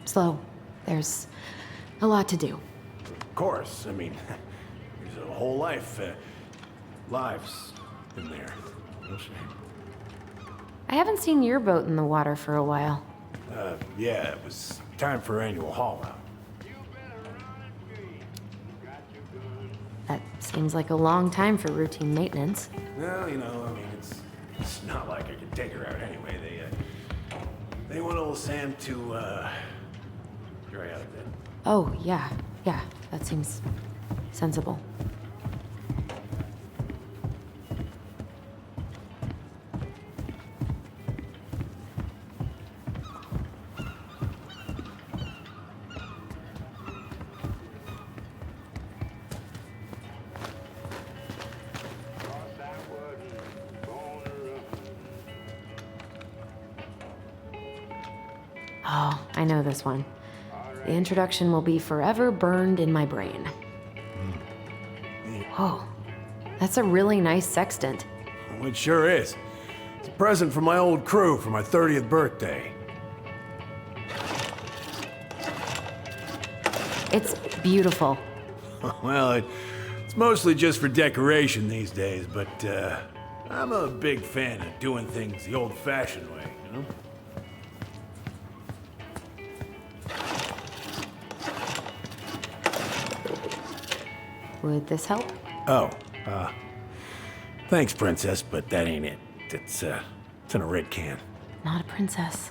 S2: Slow. There's a lot to do.
S11: Of course, I mean, there's a whole lives in there. No shame.
S2: I haven't seen your boat in the water for a while.
S11: Yeah, it was time for annual haul out.
S2: That seems like a long time for routine maintenance.
S11: Well, you know, I mean, it's not like I could take her out anyway. They want old Sam to, dry out a bit.
S2: Oh, yeah, that seems sensible. Oh, I know this one. The introduction will be forever burned in my brain. Whoa, that's a really nice sextant.
S11: It sure is. It's a present from my old crew for my 30th birthday.
S2: It's beautiful.
S11: Well, it's mostly just for decoration these days, but I'm a big fan of doing things the old-fashioned way, you know?
S2: Would this help?
S11: Oh, thanks, Princess, but that ain't it. It's in a red can.
S2: Not a princess.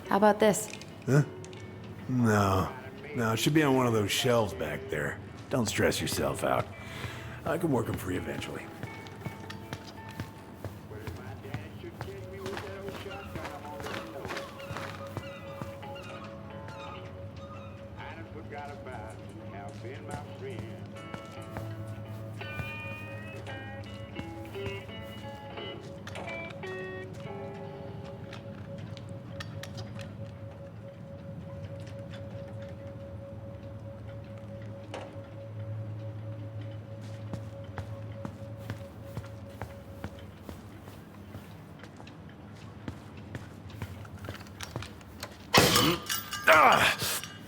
S2: How about this?
S11: Huh? No, it should be on one of those shelves back there. Don't stress yourself out. I can work them for you eventually.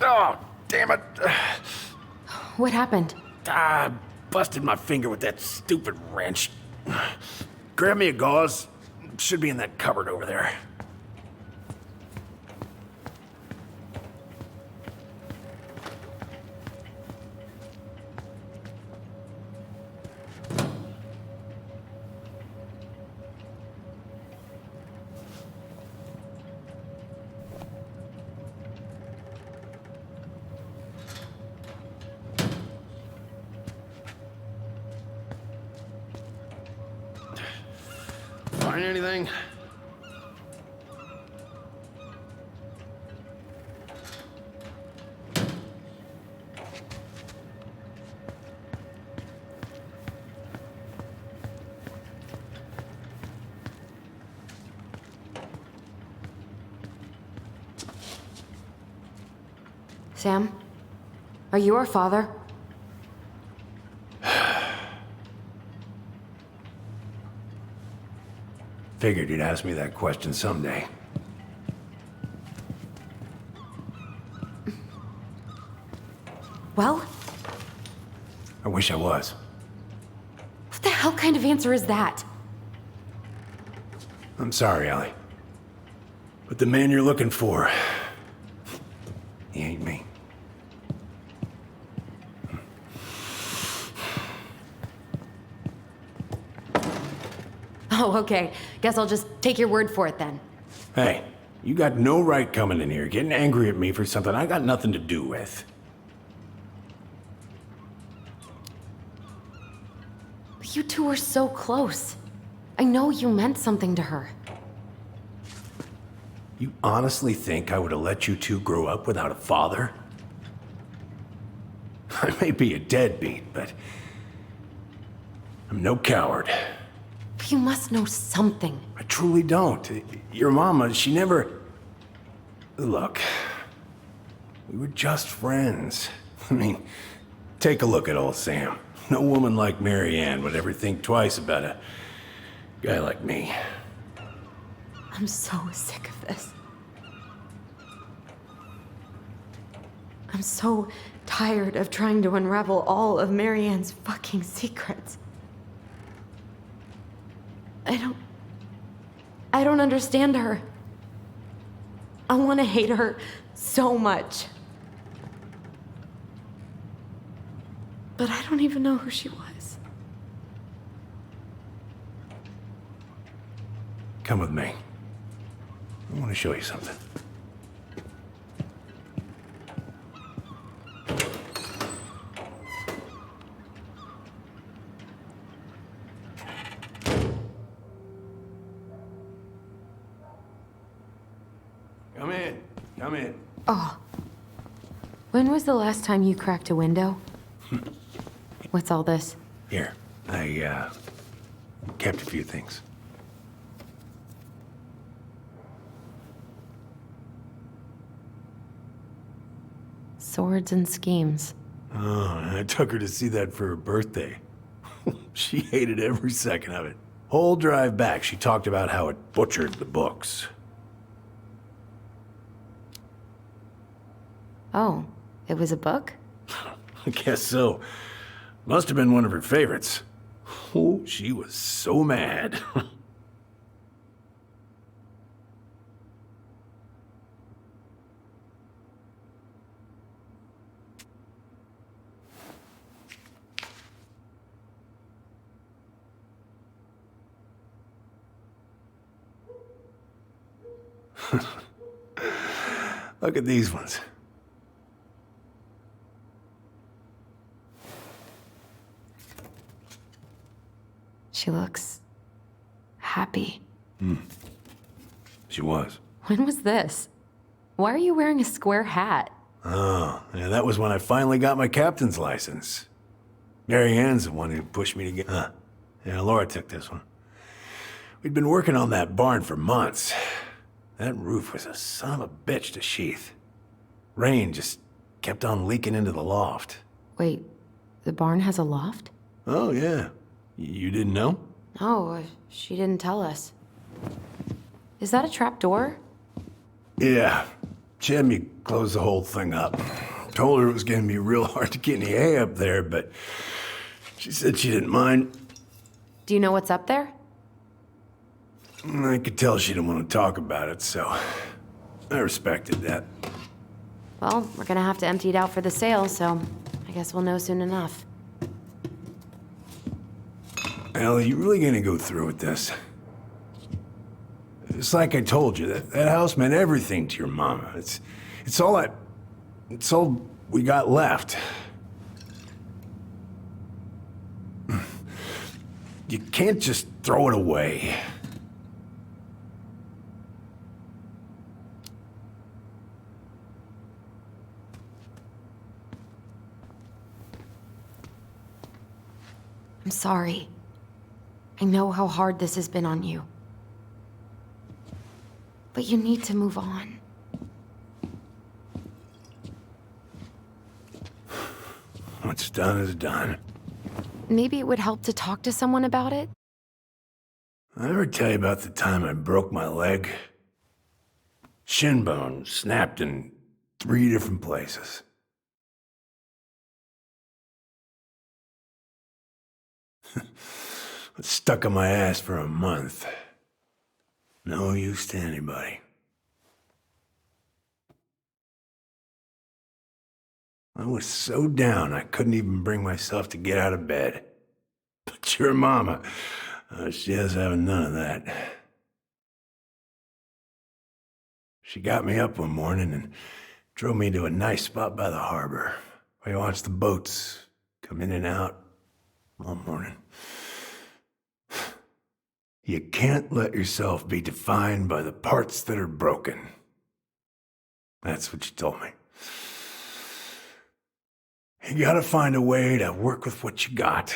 S11: Oh, damn it.
S2: What happened?
S11: Busted my finger with that stupid wrench. Grab me a gauze. Should be in that cupboard over there. Find anything?
S2: Sam? Are you our father?
S11: Figured you'd ask me that question someday.
S2: Well?
S11: I wish I was.
S2: What the hell kind of answer is that?
S11: I'm sorry, Ellie. But the man you're looking for, he ain't me.
S2: Oh, okay. Guess I'll just take your word for it then.
S11: Hey, you got no right coming in here getting angry at me for something I got nothing to do with.
S2: But you two were so close. I know you meant something to her.
S11: You honestly think I would have let you two grow up without a father? I may be a deadbeat, but I'm no coward.
S2: But you must know something.
S11: I truly don't. Your mama, she never... Look, we were just friends. I mean, take a look at old Sam. No woman like Mary Ann would ever think twice about a guy like me.
S2: I'm so sick of this. I'm so tired of trying to unravel all of Mary Ann's fucking secrets. I don't understand her. I want to hate her so much. But I don't even know who she was.
S11: Come with me. I want to show you something. Come in. Come in.
S2: Oh. When was the last time you cracked a window? What's all this?
S11: Here, I, kept a few things.
S2: Swords and schemes.
S11: Oh, I took her to see that for her birthday. She hated every second of it. Whole drive back, she talked about how it butchered the books.
S2: Oh, it was a book?
S11: I guess so. Must have been one of her favorites. Oh, she was so mad. Look at these ones.
S2: She looks happy.
S11: She was.
S2: When was this? Why are you wearing a square hat?
S11: Oh, yeah, that was when I finally got my captain's license. Mary Ann's the one who pushed me to get... Yeah, Laura took this one. We'd been working on that barn for months. That roof was a son of a bitch to sheath. Rain just kept on leaking into the loft.
S2: Wait, the barn has a loft?
S11: Oh, yeah. You didn't know?
S2: No, she didn't tell us. Is that a trap door?
S11: Yeah. She had me close the whole thing up. Told her it was gonna be real hard to get any hay up there, but she said she didn't mind.
S2: Do you know what's up there?
S11: I could tell she didn't want to talk about it, so I respected that.
S2: Well, we're gonna have to empty it out for the sale, so I guess we'll know soon enough.
S11: Ellie, you really gonna go through with this? It's like I told you, that house meant everything to your mama. It's all we got left. You can't just throw it away.
S2: I'm sorry. I know how hard this has been on you. But you need to move on.
S15: What's done is done.
S2: Maybe it would help to talk to someone about it?
S15: I ever tell you about the time I broke my leg? Shin bone snapped in 3 different places. Was stuck on my ass for a month. No use to anybody. I was so down I couldn't even bring myself to get out of bed. But your mama, she has having none of that. She got me up one morning and drove me to a nice spot by the harbor, where you watch the boats come in and out all morning. You can't let yourself be defined by the parts that are broken. That's what you told me. You gotta find a way to work with what you got.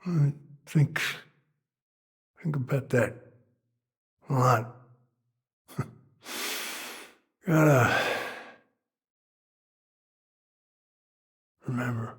S15: I think about that a lot. Gotta remember.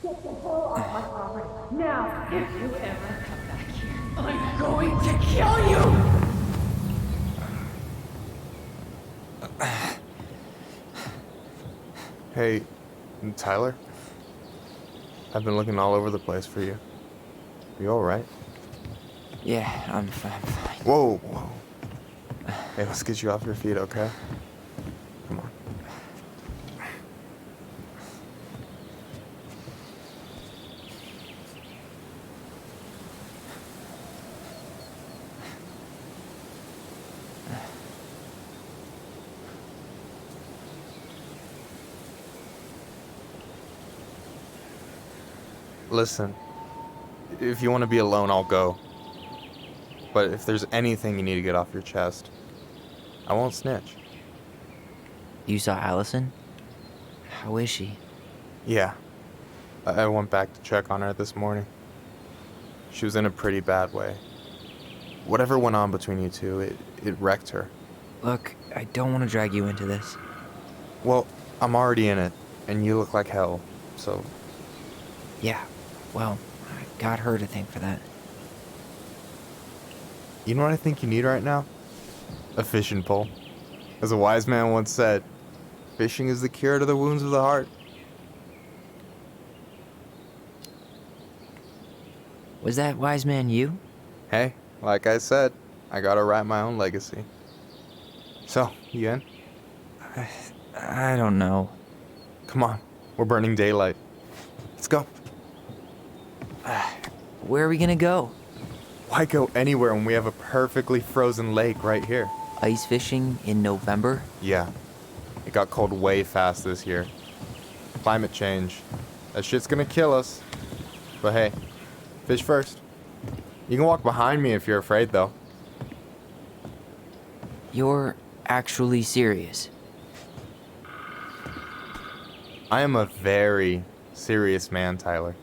S16: Get the hell off my property. Now, if you ever come back here, I'm going to kill you!
S10: Hey, Tyler? I've been looking all over the place for you. You alright?
S1: Yeah, I'm fine.
S10: Whoa, whoa. Hey, let's get you off your feet, okay? Come on. Listen, if you want to be alone, I'll go. But if there's anything you need to get off your chest, I won't snitch.
S1: You saw Allison? How is she?
S10: Yeah. I went back to check on her this morning. She was in a pretty bad way. Whatever went on between you two, it wrecked her.
S1: Look, I don't want to drag you into this.
S10: Well, I'm already in it, and you look like hell, so...
S1: Yeah, well, I got her to thank for that.
S10: You know what I think you need right now? A fishing pole. As a wise man once said, fishing is the cure to the wounds of the heart.
S1: Was that wise man you?
S10: Hey, like I said, I gotta write my own legacy. So, you in?
S1: I don't know.
S10: Come on, we're burning daylight. Let's go.
S1: Where are we gonna go?
S10: Why go anywhere when we have a perfectly frozen lake right here?
S1: Ice fishing in November?
S10: Yeah. It got cold way fast this year. Climate change. That shit's gonna kill us. But hey, fish first. You can walk behind me if you're afraid, though.
S1: You're actually serious?
S10: I am a very serious man, Tyler.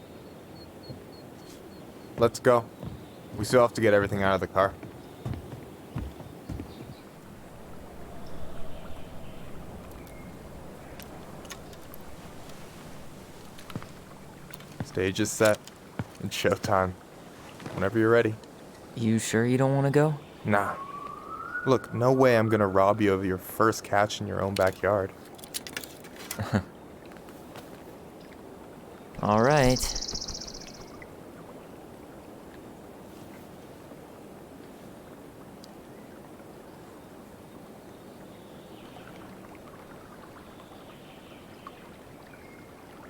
S10: Let's go. We still have to get everything out of the car. Stage is set. It's showtime. Whenever you're ready.
S1: You sure you don't want to go?
S10: Nah. Look, no way I'm gonna rob you of your first catch in your own backyard.
S1: All right.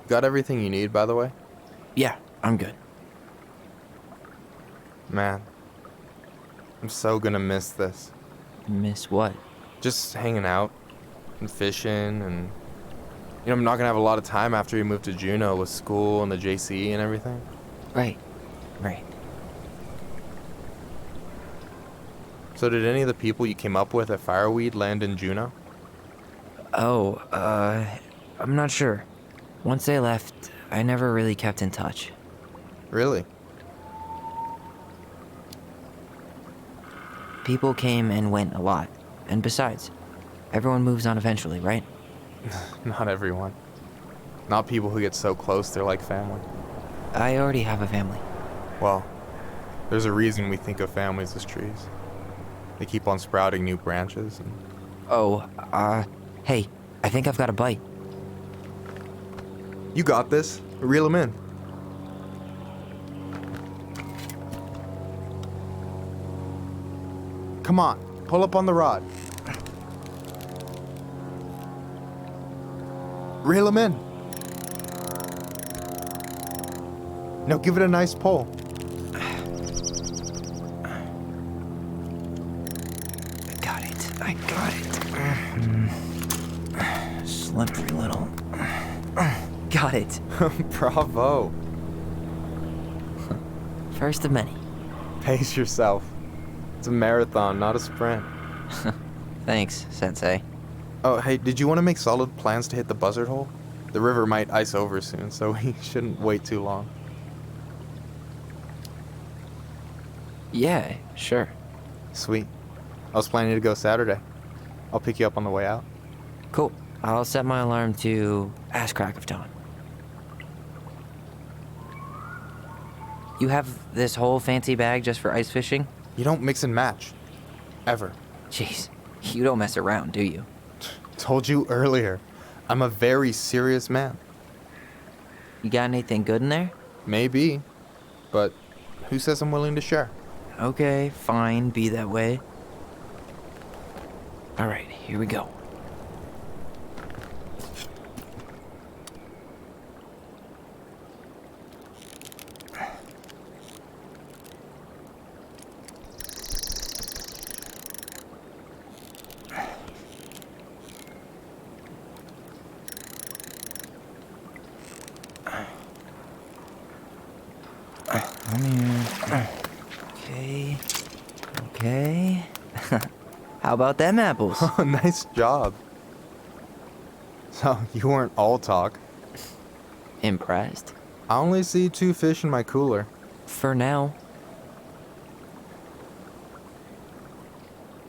S10: Got everything you need, by the way?
S1: Yeah, I'm good.
S10: Man, I'm so gonna miss this.
S1: Miss what?
S10: Just hanging out and fishing and... You know, I'm not gonna have a lot of time after we move to Juneau with school and the JC and everything.
S1: Right.
S10: So did any of the people you came up with at Fireweed land in Juneau?
S1: Oh, I'm not sure. Once they left, I never really kept in touch.
S10: Really?
S1: People came and went a lot. And besides, everyone moves on eventually, right?
S10: Not everyone. Not people who get so close they're like family.
S1: I already have a family.
S10: Well, there's a reason we think of families as trees. They keep on sprouting new branches and...
S1: Oh, hey, I think I've got a bite.
S10: You got this. Reel them in. Come on, pull up on the rod. Reel them in. Now give it a nice pull.
S1: I got it. Slippery little. Got it.
S10: Bravo.
S1: First of many.
S10: Pace yourself. It's a marathon, not a sprint.
S1: Thanks, Sensei.
S10: Oh, hey, did you want to make solid plans to hit the buzzard hole? The river might ice over soon, so we shouldn't wait too long.
S1: Yeah, sure.
S10: Sweet. I was planning to go Saturday. I'll pick you up on the way out.
S1: Cool. I'll set my alarm to ass crack of dawn. You have this whole fancy bag just for ice fishing?
S10: You don't mix and match. Ever.
S1: Jeez, you don't mess around, do you?
S10: Told you earlier. I'm a very serious man.
S1: You got anything good in there?
S10: Maybe. But who says I'm willing to share?
S1: Okay, fine, be that way. Alright, here we go. Okay. How about them apples?
S10: Oh, nice job. So, you weren't all talk.
S1: Impressed?
S10: I only see 2 fish in my cooler.
S1: For now.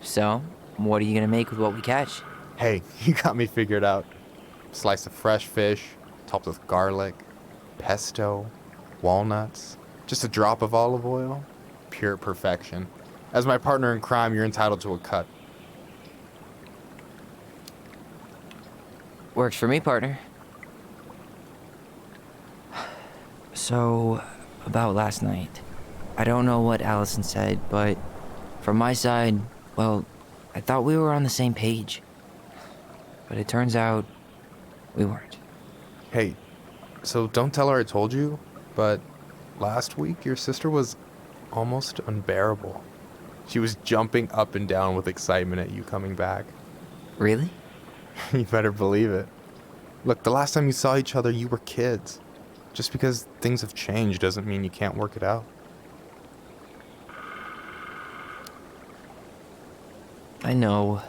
S1: So, what are you gonna make with what we catch?
S10: Hey, you got me figured out. Slice of fresh fish, topped with garlic, pesto, walnuts, just a drop of olive oil. Pure perfection. As my partner in crime, you're entitled to a cut.
S1: Works for me, partner. So, about last night. I don't know what Allison said, but from my side, well, I thought we were on the same page. But it turns out we weren't.
S10: Hey, so don't tell her I told you, but last week your sister was almost unbearable. She was jumping up and down with excitement at you coming back.
S1: Really?
S10: You better believe it. Look, the last time you saw each other, you were kids. Just because things have changed doesn't mean you can't work it out.
S1: I know.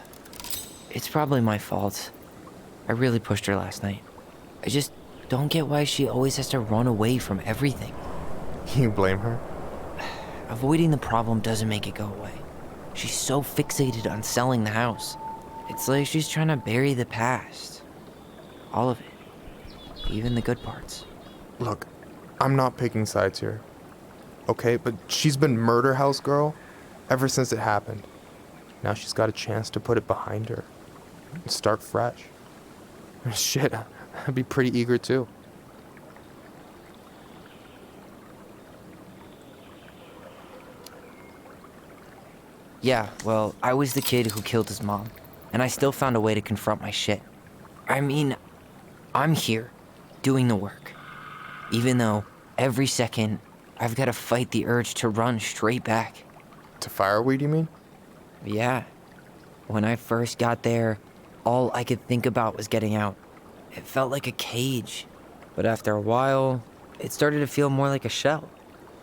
S1: It's probably my fault. I really pushed her last night. I just don't get why she always has to run away from everything.
S10: You blame her?
S1: Avoiding the problem doesn't make it go away. She's so fixated on selling the house. It's like she's trying to bury the past. All of it. Even the good parts.
S10: Look, I'm not picking sides here. Okay, but she's been murder house girl ever since it happened. Now she's got a chance to put it behind her and start fresh. Shit, I'd be pretty eager too.
S1: Yeah, well, I was the kid who killed his mom, and I still found a way to confront my shit. I mean, I'm here, doing the work. Even though every second I've got to fight the urge to run straight back.
S10: To Fireweed, you mean?
S1: Yeah. When I first got there, all I could think about was getting out. It felt like a cage. But after a while, it started to feel more like a shell.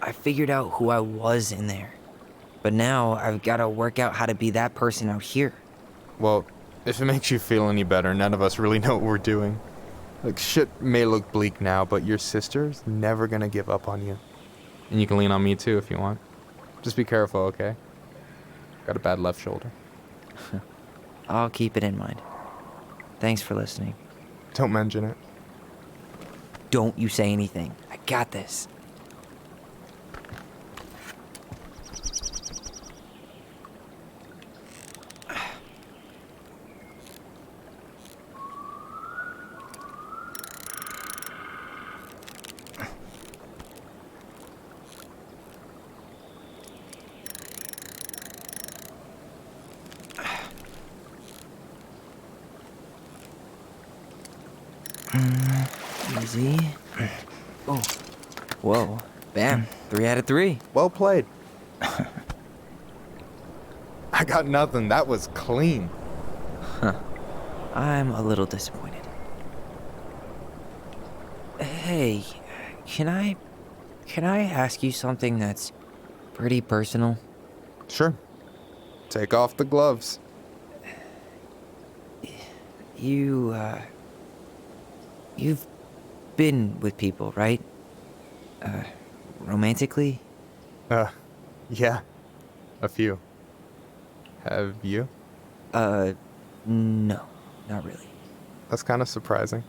S1: I figured out who I was in there. But now I've got to work out how to be that person out here.
S10: Well, if it makes you feel any better, none of us really know what we're doing. Like, shit may look bleak now, but your sister's never gonna give up on you. And you can lean on me too if you want. Just be careful, okay? Got a bad left shoulder.
S1: I'll keep it in mind. Thanks for listening.
S10: Don't mention it.
S1: Don't you say anything. I got this. Easy. Oh. Whoa. Bam. 3 out of 3.
S10: Well played. I got nothing. That was clean.
S1: Huh. I'm a little disappointed. Hey, can I ask you something that's pretty personal?
S10: Sure. Take off the gloves.
S1: You've been with people, right? Romantically?
S10: Yeah. A few. Have you?
S1: No, not really.
S10: That's kind of surprising.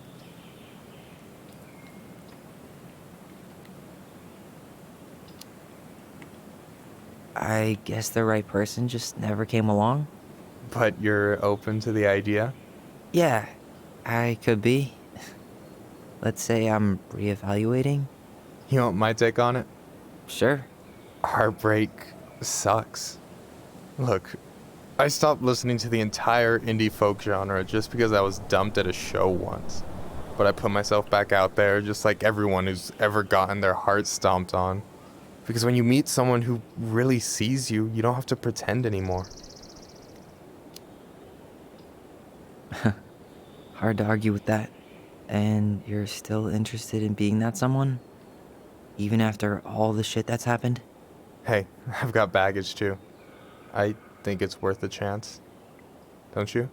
S1: I guess the right person just never came along?
S10: But you're open to the idea?
S1: Yeah, I could be. Let's say I'm reevaluating.
S10: You want my take on it?
S1: Sure.
S10: Heartbreak sucks. Look, I stopped listening to the entire indie folk genre just because I was dumped at a show once. But I put myself back out there just like everyone who's ever gotten their heart stomped on. Because when you meet someone who really sees you, you don't have to pretend anymore.
S1: Hard to argue with that. And you're still interested in being that someone? Even after all the shit that's happened?
S10: Hey, I've got baggage too. I think it's worth a chance. Don't you?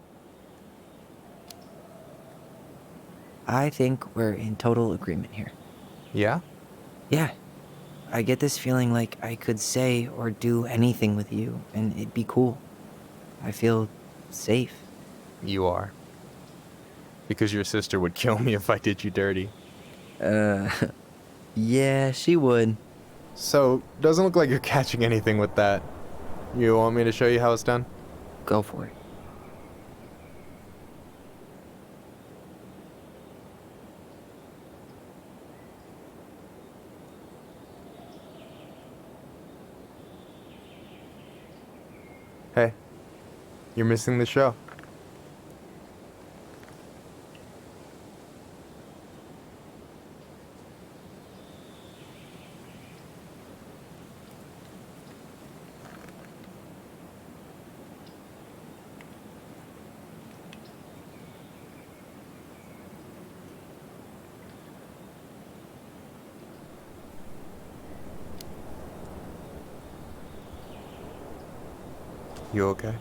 S1: I think we're in total agreement here.
S10: Yeah?
S1: Yeah. I get this feeling like I could say or do anything with you, and it'd be cool. I feel safe.
S10: You are. Because your sister would kill me if I did you dirty.
S1: Yeah, she would.
S10: So, doesn't look like you're catching anything with that. You want me to show you how it's done?
S1: Go for it.
S10: Hey, you're missing the show. You okay?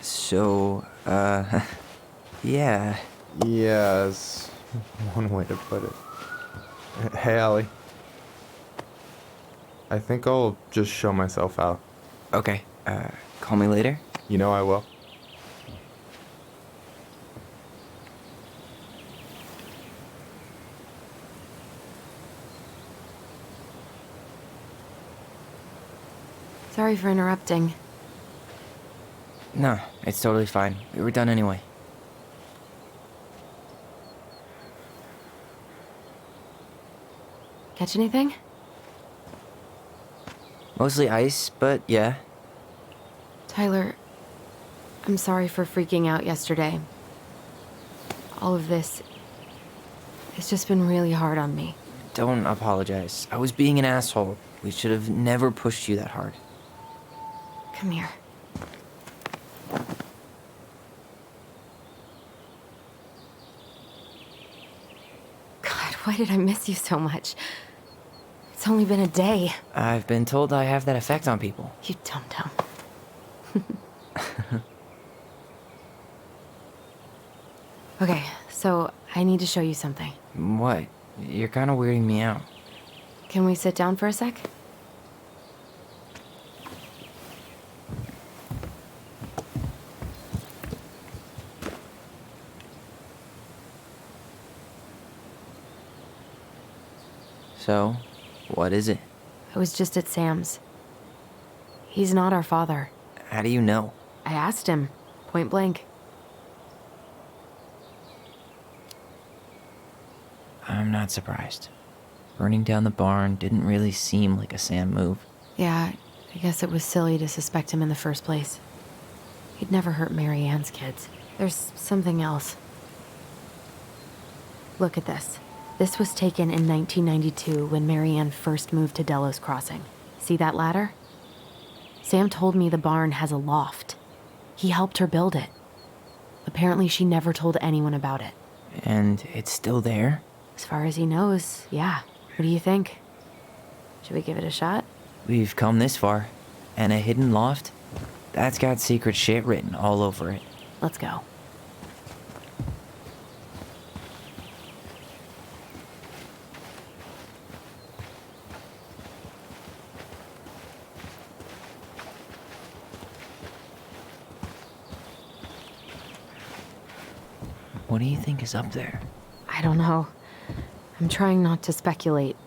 S1: So, yeah.
S10: Yeah, is one way to put it. Hey, Allie. I think I'll just show myself out.
S1: Okay, call me later?
S10: You know I will.
S2: Sorry for interrupting.
S1: No, it's totally fine. We were done anyway.
S2: Catch anything?
S1: Mostly ice, but yeah.
S2: Tyler, I'm sorry for freaking out yesterday. All of this, it's just been really hard on me.
S1: Don't apologize. I was being an asshole. We should have never pushed you that hard.
S2: Come here. God, why did I miss you so much? It's only been a day.
S1: I've been told I have that effect on people.
S2: You dum-dum. Okay, so I need to show you something.
S1: What? You're kind of weirding me out.
S2: Can we sit down for a sec?
S1: So, what is it?
S2: I was just at Sam's. He's not our father.
S1: How do you know?
S2: I asked him, point blank.
S1: I'm not surprised. Burning down the barn didn't really seem like a Sam move.
S2: Yeah, I guess it was silly to suspect him in the first place. He'd never hurt Mary Ann's kids. There's something else. Look at this. This was taken in 1992 when Mary Ann first moved to Delos Crossing. See that ladder? Sam told me the barn has a loft. He helped her build it. Apparently she never told anyone about it.
S1: And it's still there?
S2: As far as he knows, yeah. What do you think? Should we give it a shot?
S1: We've come this far. And a hidden loft? That's got secret shit written all over it.
S2: Let's go.
S1: What do you think is up there?
S2: I don't know. I'm trying not to speculate.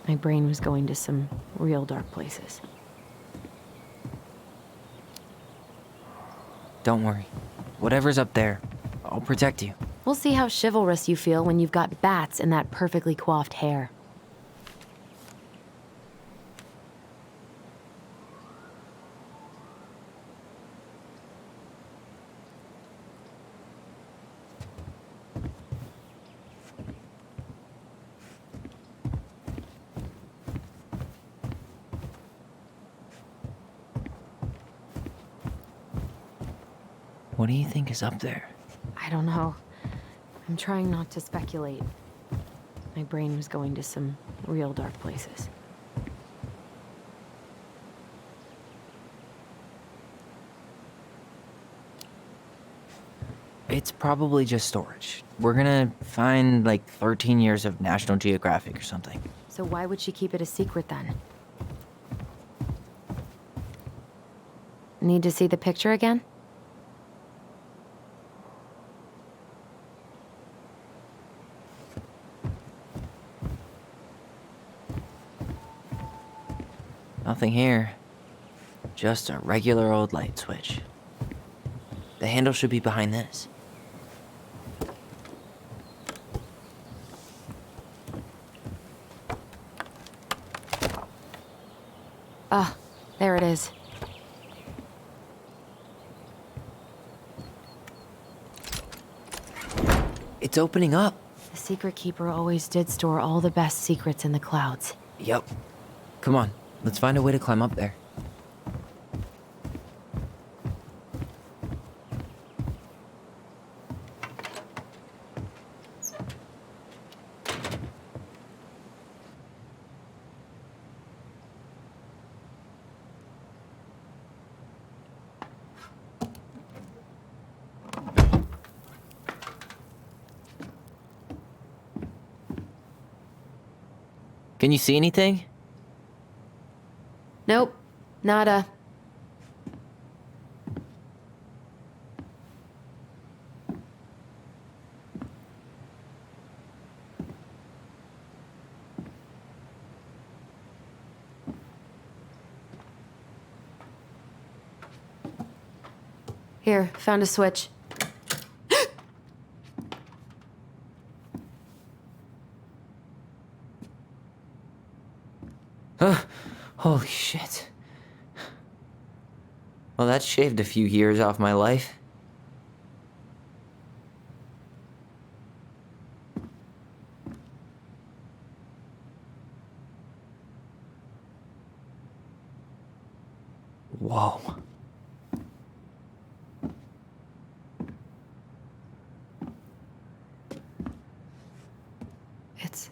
S2: My brain was going to some real dark places.
S1: Don't worry. Whatever's up there, I'll protect you.
S2: We'll see how chivalrous you feel when you've got bats and that perfectly coiffed hair.
S1: What do you think is up there?
S2: I don't know. I'm trying not to speculate. My brain was going to some real dark places.
S1: It's probably just storage. We're gonna find like 13 years of National Geographic or something.
S2: So why would she keep it a secret then? Need to see the picture again?
S1: Nothing here. Just a regular old light switch. The handle should be behind this.
S2: Ah, there it is.
S1: It's opening up.
S2: The secret keeper always did store all the best secrets in the clouds.
S1: Yep. Come on, let's find a way to climb up there. Can you see anything?
S2: Nope, nada. Here, found a switch.
S1: Holy shit. Well, that shaved a few years off my life. Whoa.
S2: It's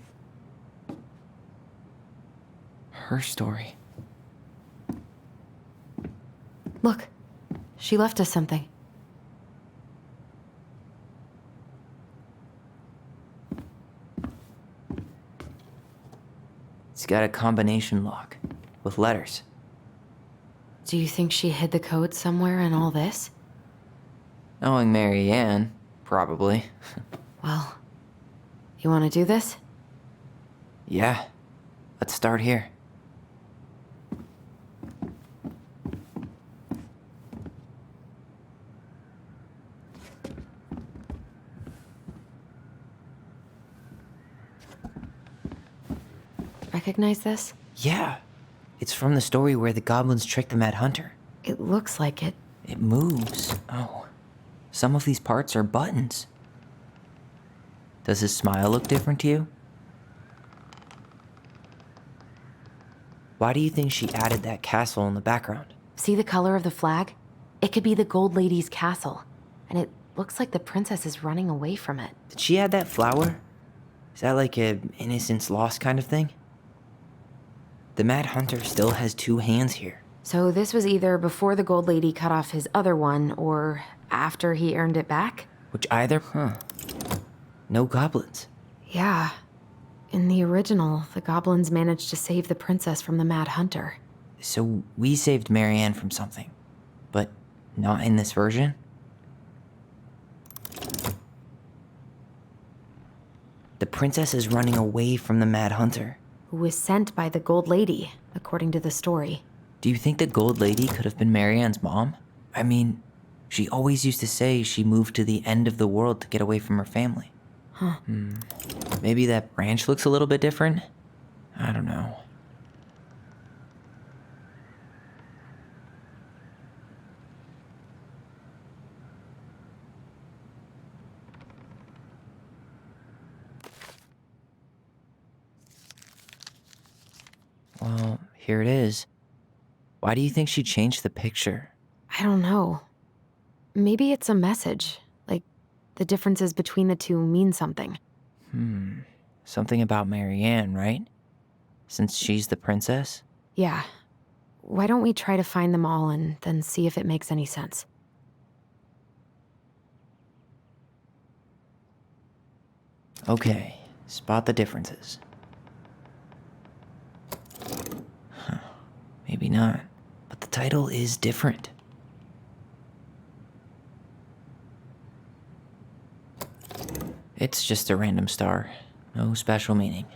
S1: her story.
S2: Look, she left us something.
S1: It's got a combination lock with letters.
S2: Do you think she hid the code somewhere in all this?
S1: Knowing Mary Ann, probably.
S2: Well, you want to do this?
S1: Yeah. Let's start here.
S2: Recognize this?
S1: Yeah. It's from the story where the goblins tricked the Mad Hunter.
S2: It looks like it.
S1: It moves. Oh. Some of these parts are buttons. Does his smile look different to you? Why do you think she added that castle in the background?
S2: See the color of the flag? It could be the Gold Lady's castle. And it looks like the princess is running away from it.
S1: Did she add that flower? Is that like a innocence lost kind of thing? The Mad Hunter still has two hands here.
S2: So this was either before the Gold Lady cut off his other one, or after he earned it back?
S1: Which either? No goblins.
S2: Yeah. In the original, the goblins managed to save the princess from the Mad Hunter.
S1: So we saved Mary Ann from something, but not in this version? The princess is running away from the Mad Hunter.
S2: Who was sent by the Gold Lady, according to the story.
S1: Do you think the Gold Lady could have been Mary Ann's mom? I mean, she always used to say she moved to the end of the world to get away from her family.
S2: Huh.
S1: Maybe that branch looks a little bit different? I don't know. Well, here it is. Why do you think she changed the picture?
S2: I don't know. Maybe it's a message. Like, the differences between the two mean something.
S1: Something about Mary Ann, right? Since she's the princess?
S2: Yeah. Why don't we try to find them all and then see if it makes any sense?
S1: Okay, spot the differences. Maybe not, but the title is different. It's just a random star, no special meaning.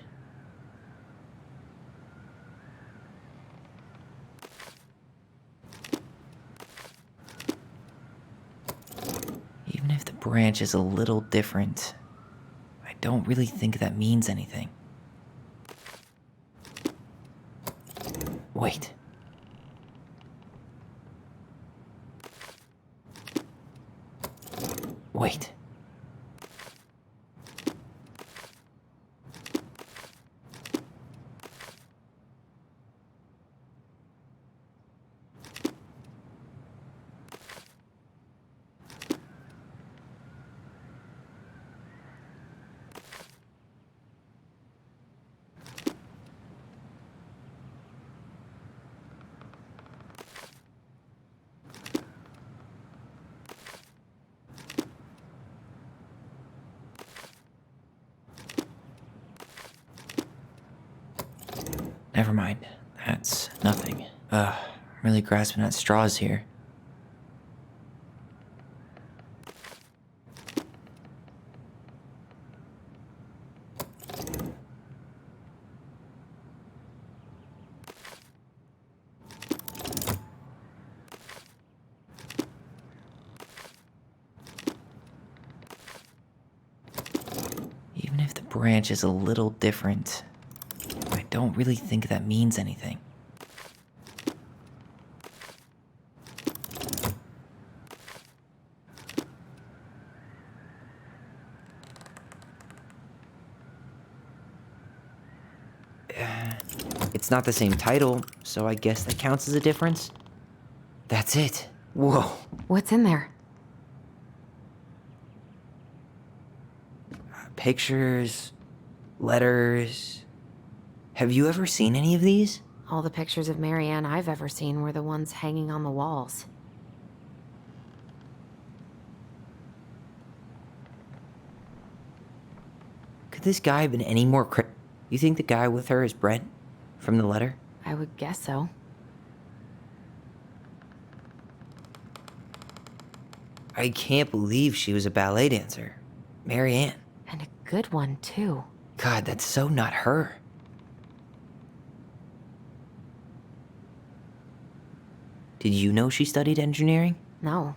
S1: Even if the branch is a little different, I don't really think that means anything. Wait. Wait. never mind. That's nothing. I'm really grasping at straws here. Even if the branch is a little different, I don't really think that means anything. It's not the same title, so I guess that counts as a difference. That's it. Whoa.
S2: What's in there?
S1: Pictures, letters. Have you ever seen any of these?
S2: All the pictures of Marianne I've ever seen were the ones hanging on the walls.
S1: Could this guy have been any more You think the guy with her is Brent? From the letter?
S2: I would guess so.
S1: I can't believe she was a ballet dancer. Marianne.
S2: And a good one, too.
S1: God, that's so not her. Did you know she studied engineering?
S2: No.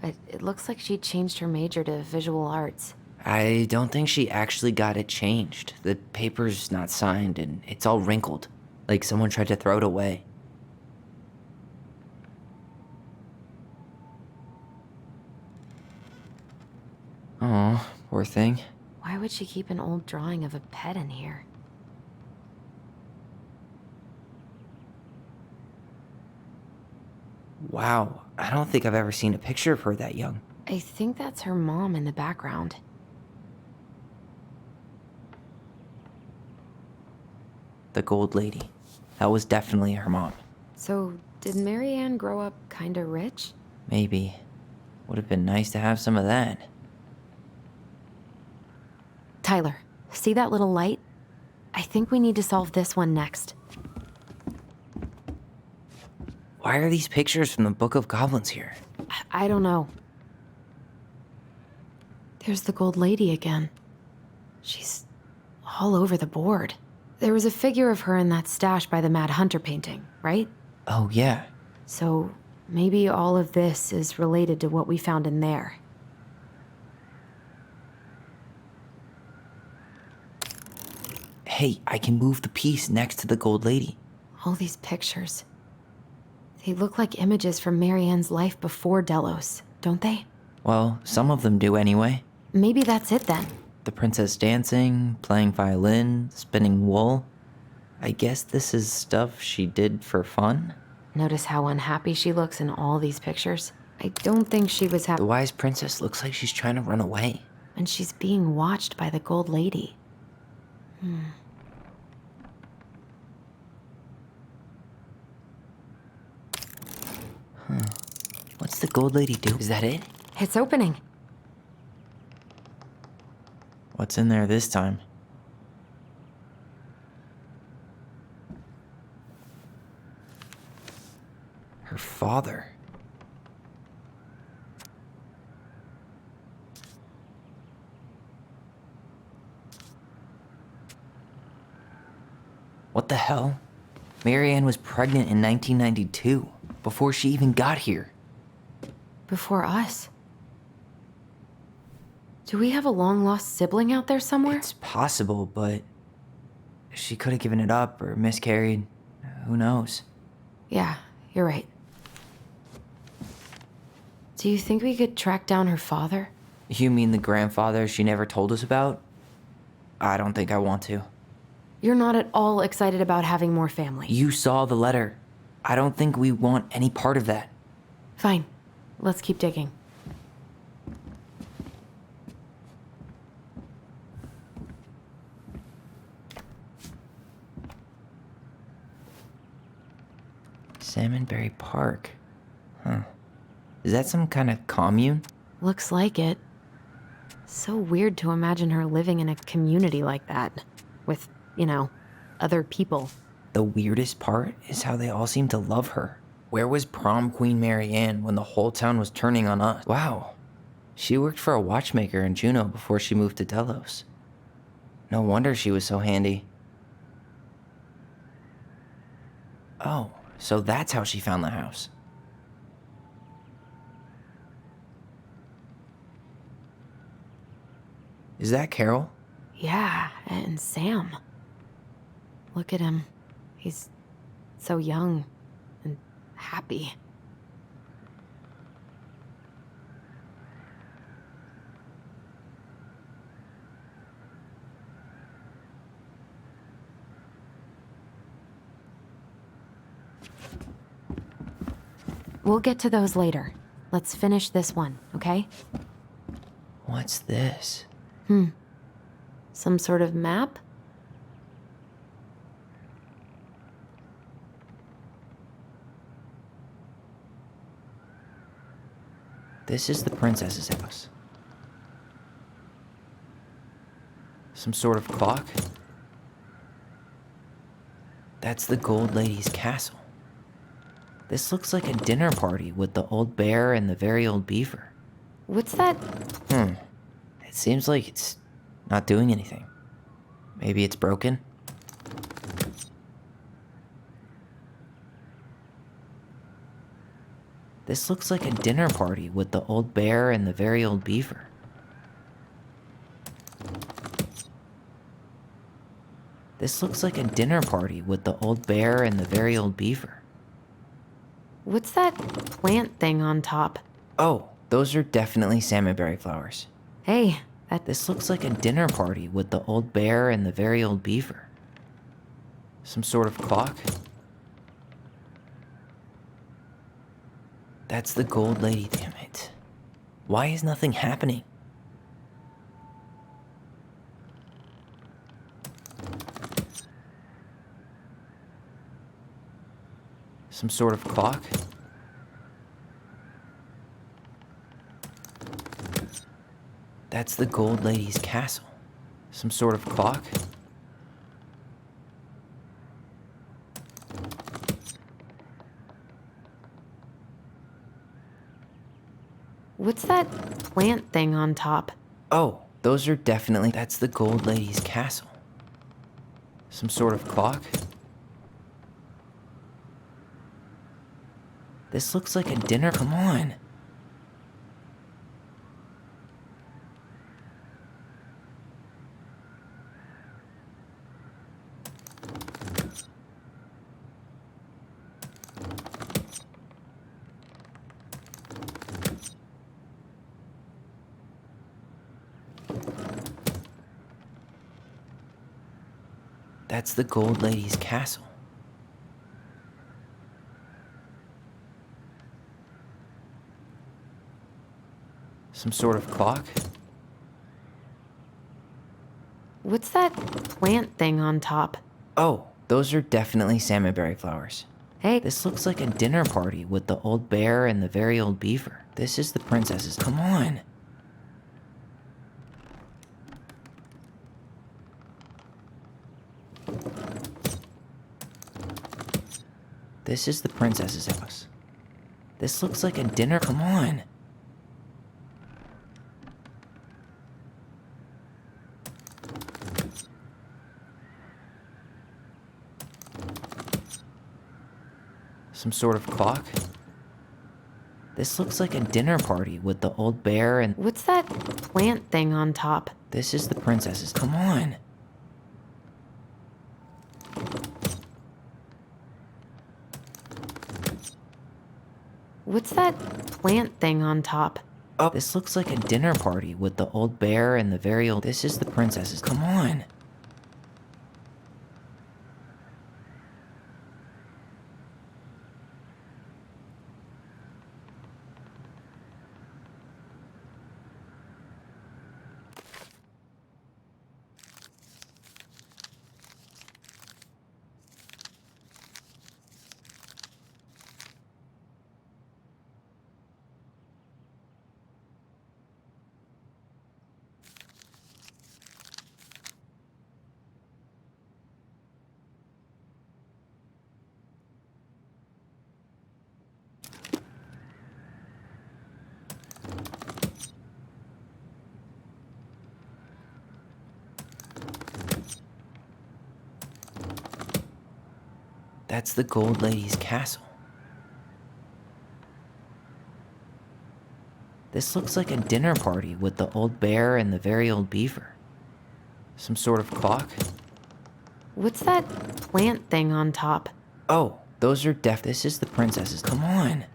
S2: It looks like she changed her major to visual arts.
S1: I don't think she actually got it changed. The paper's not signed and it's all wrinkled. Like someone tried to throw it away. Oh, poor thing.
S2: Why would she keep an old drawing of a pet in here?
S1: Wow, I don't think I've ever seen a picture of her that young.
S2: I think that's her mom in the background.
S1: The Gold Lady. That was definitely her mom.
S2: So, did Marianne grow up kinda rich?
S1: Maybe. Would have been nice to have some of that.
S2: Tyler, see that little light? I think we need to solve this one next.
S1: Why are these pictures from the Book of Goblins here?
S2: I don't know. There's the Gold Lady again. She's all over the board. There was a figure of her in that stash by the Mad Hunter painting, right?
S1: Oh, yeah.
S2: So maybe all of this is related to what we found in there.
S1: Hey, I can move the piece next to the Gold Lady.
S2: All these pictures. They look like images from Marianne's life before Delos, don't they?
S1: Well, some of them do anyway.
S2: Maybe that's it then.
S1: The princess dancing, playing violin, spinning wool. I guess this is stuff she did for fun?
S2: Notice how unhappy she looks in all these pictures? I don't think she was happy.
S1: The wise princess looks like she's trying to run away.
S2: And she's being watched by the Gold Lady.
S1: What's the Gold Lady do? Is that it?
S2: It's opening.
S1: What's in there this time? Her father. What the hell? Marianne was pregnant in 1992, before she even got here.
S2: Before us. Do we have a long-lost sibling out there somewhere?
S1: It's possible, but she could have given it up or miscarried. Who knows?
S2: Yeah, you're right. Do you think we could track down her father?
S1: You mean the grandfather she never told us about? I don't think I want to.
S2: You're not at all excited about having more family.
S1: You saw the letter. I don't think we want any part of that.
S2: Fine. Let's keep digging.
S1: Salmonberry Park. Huh. Is that some kind of commune?
S2: Looks like it. So weird to imagine her living in a community like that. With, other people.
S1: The weirdest part is how they all seem to love her. Where was prom queen Mary Ann when the whole town was turning on us? Wow, she worked for a watchmaker in Juneau before she moved to Delos. No wonder she was so handy. Oh, so that's how she found the house. Is that Carol?
S2: Yeah, and Sam. Look at him. He's so young and happy. We'll get to those later. Let's finish this one, okay?
S1: What's this?
S2: Some sort of map?
S1: This is the princess's house. Some sort of clock? That's the Gold Lady's castle. This looks like a dinner party with the old bear and the very old beaver.
S2: What's that?
S1: It seems like it's not doing anything. Maybe it's broken? This looks like a dinner party with the old bear and the very old beaver. This looks like a dinner party with the old bear and the very old beaver.
S2: What's that plant thing on top?
S1: Oh, those are definitely salmonberry flowers.
S2: Hey,
S1: This looks like a dinner party with the old bear and the very old beaver. Some sort of clock? That's the Gold Lady, damn it. Why is nothing happening? Some sort of clock? That's the Gold Lady's castle. Some sort of clock?
S2: What's that plant thing on top?
S1: Oh, those are definitely... That's the Gold Lady's castle. Some sort of clock? This looks like a dinner... Come on. That's the Gold Lady's castle. Some sort of clock?
S2: What's that plant thing on top?
S1: Oh, those are definitely salmonberry flowers.
S2: Hey.
S1: This looks like a dinner party with the old bear and the very old beaver. This is the princess's... Come on. This is the princess's house. This looks like a dinner... Come on. Some sort of clock? This looks like a dinner party with the old bear and...
S2: What's that plant thing on top?
S1: This is the princess's... Come on.
S2: What's that plant thing on top?
S1: Oh, this looks like a dinner party with the old bear and the very old... This is the princess's... Come on. That's the Gold Lady's castle. This looks like a dinner party with the old bear and the very old beaver. Some sort of clock?
S2: What's that plant thing on top?
S1: Oh, those are this is the princess's. Come on.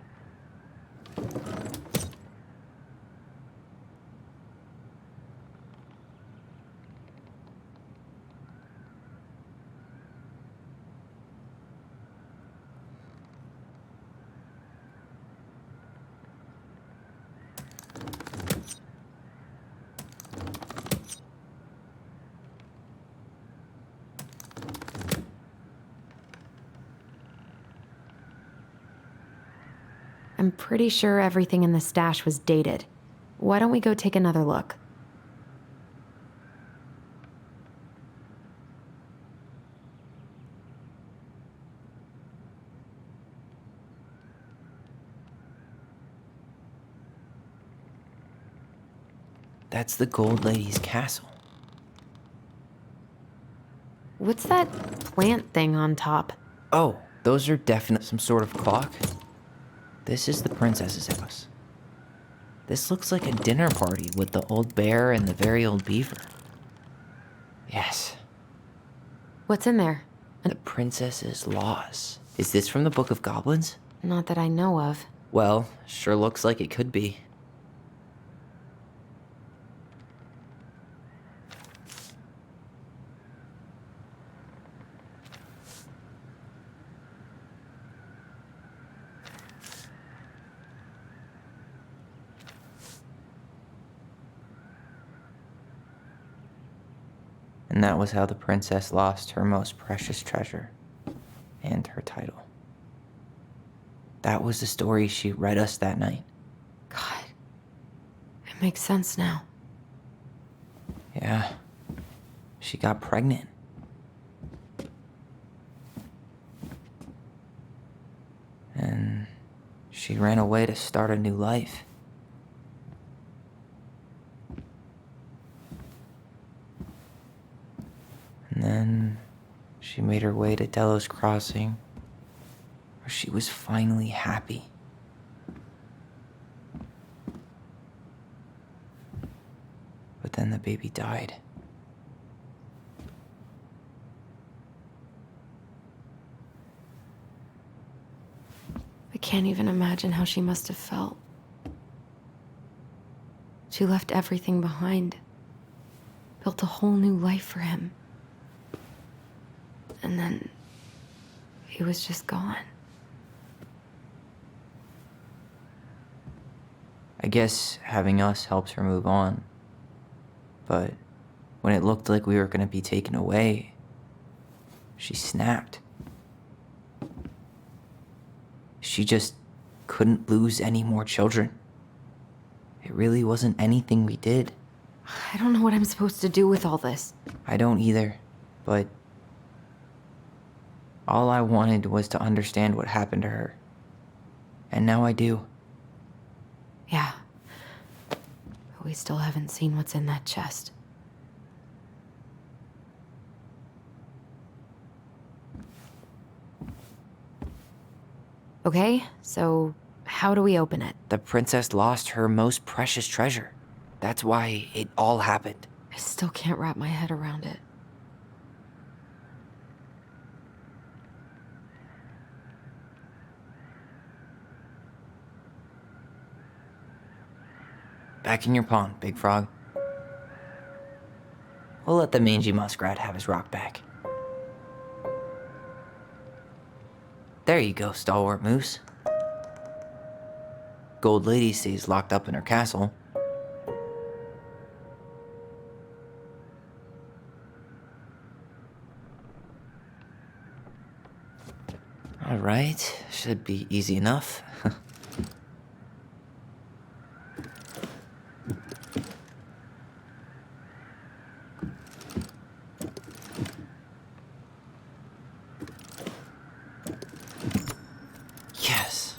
S2: I'm pretty sure everything in the stash was dated. Why don't we go take another look?
S1: That's the Gold Lady's castle.
S2: What's that plant thing on top?
S1: Oh, those are definitely some sort of clock. This is the princess's house. This looks like a dinner party with the old bear and the very old beaver. Yes.
S2: What's in there?
S1: The princess's laws. Is this from the Book of Goblins?
S2: Not that I know of.
S1: Well, sure looks like it could be. And that was how the princess lost her most precious treasure and her title. That was the story she read us that night.
S2: God, it makes sense now.
S1: Yeah, she got pregnant. And she ran away to start a new life. And then she made her way to Delos Crossing, where she was finally happy. But then the baby died.
S2: I can't even imagine how she must have felt. She left everything behind, built a whole new life for him. And then he was just gone.
S1: I guess having us helped her move on. But when it looked like we were going to be taken away, she snapped. She just couldn't lose any more children. It really wasn't anything we did.
S2: I don't know what I'm supposed to do with all this.
S1: I don't either, but all I wanted was to understand what happened to her. And now I do.
S2: Yeah. But we still haven't seen what's in that chest. Okay, so how do we open it?
S1: The princess lost her most precious treasure. That's why it all happened.
S2: I still can't wrap my head around it.
S1: Back in your pond, Big Frog. We'll let the mangy muskrat have his rock back. There you go, Stalwart Moose. Gold Lady stays locked up in her castle. All right, should be easy enough. Yes.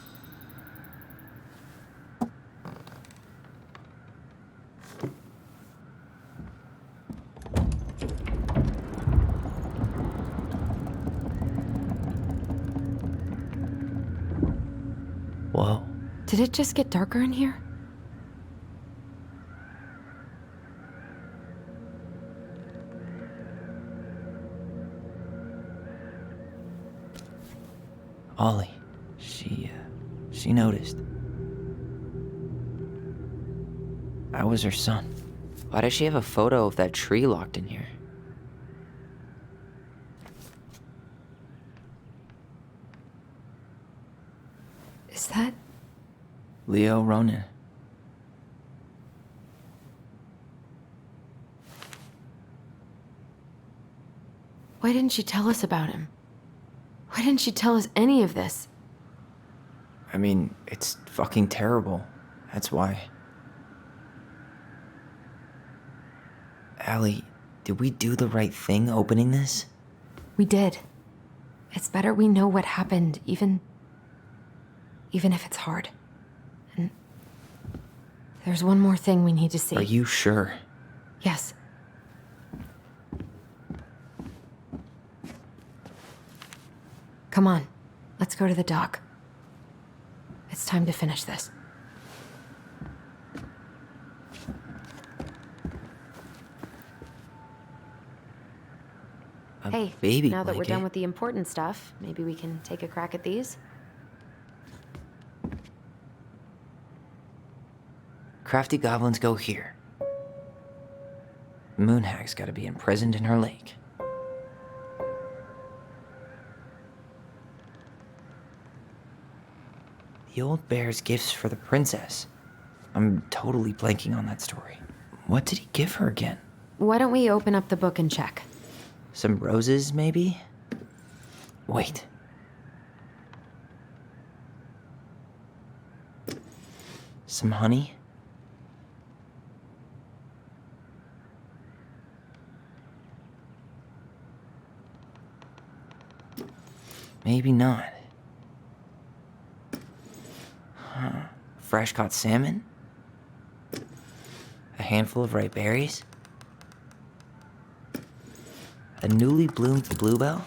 S1: Whoa.
S2: Did it just get darker in here?
S1: Ollie. She noticed. I was her son. Why does she have a photo of that tree locked in here?
S2: Is that...
S1: Leo Ronan.
S2: Why didn't she tell us about him? Why didn't she tell us any of this?
S1: I mean, it's fucking terrible. That's why. Allie, did we do the right thing opening this?
S2: We did. It's better we know what happened, even if it's hard. And there's one more thing we need to see.
S1: Are you sure?
S2: Yes. Come on, let's go to the dock. It's time to finish this. Hey,
S1: baby
S2: now that we're
S1: blanket.
S2: done with the important stuff, maybe we can take a crack at these?
S1: Crafty goblins go here. Moonhag's gotta be imprisoned in her lake. The old bear's gifts for the princess. I'm totally blanking on that story. What did he give her again?
S2: Why don't we open up the book and check?
S1: Some roses, maybe? Wait. Some honey? Maybe not. Huh. Fresh caught salmon? A handful of ripe berries? A newly bloomed bluebell?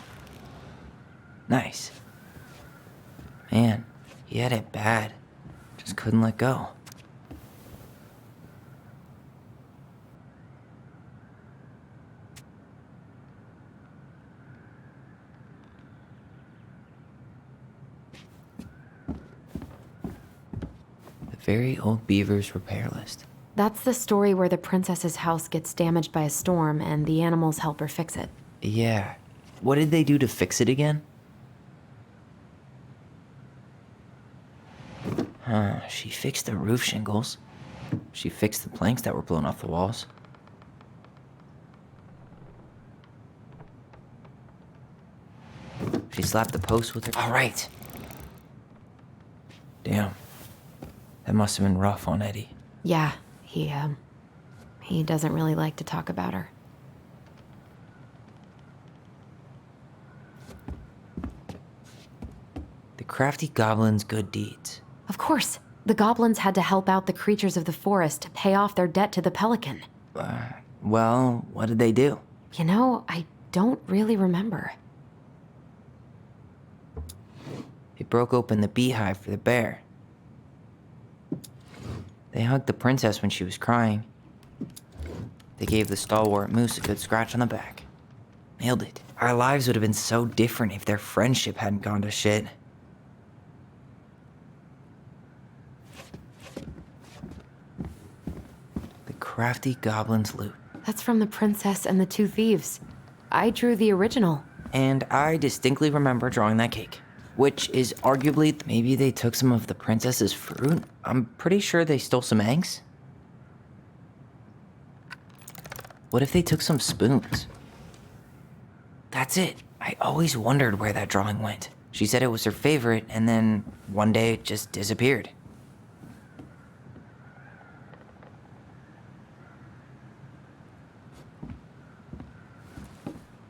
S1: Nice. Man, he had it bad. Just couldn't let go. The very old beaver's repair list.
S2: That's the story where the princess's house gets damaged by a storm and the animals help her fix it.
S1: Yeah. What did they do to fix it again? Huh, she fixed the roof shingles. She fixed the planks that were blown off the walls. She slapped the post with her. All right. Damn. That must have been rough on Eddie.
S2: Yeah, he doesn't really like to talk about her.
S1: The crafty goblin's good deeds.
S2: Of course, the goblins had to help out the creatures of the forest to pay off their debt to the pelican.
S1: Well, what did they do?
S2: You know, I don't really remember.
S1: They broke open the beehive for the bear. They hugged the princess when she was crying. They gave the stalwart moose a good scratch on the back. Nailed it. Our lives would have been so different if their friendship hadn't gone to shit. The crafty goblin's loot.
S2: That's from The Princess and the Two Thieves. I drew the original.
S1: And I distinctly remember drawing that cake. Which is arguably, maybe they took some of the princess's fruit? I'm pretty sure they stole some eggs. What if they took some spoons? That's it. I always wondered where that drawing went. She said it was her favorite, and then one day it just disappeared.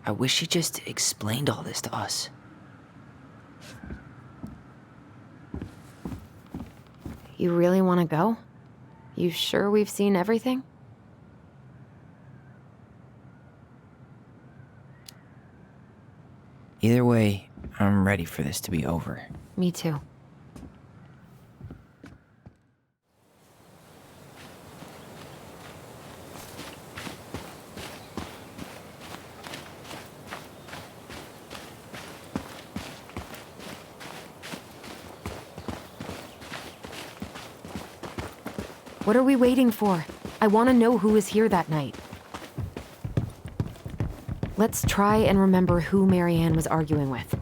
S1: I wish she just explained all this to us.
S2: You really want to go? You sure we've seen everything?
S1: Either way, I'm ready for this to be over.
S2: Me too. What are we waiting for? I want to know who was here that night. Let's try and remember who Marianne was arguing with.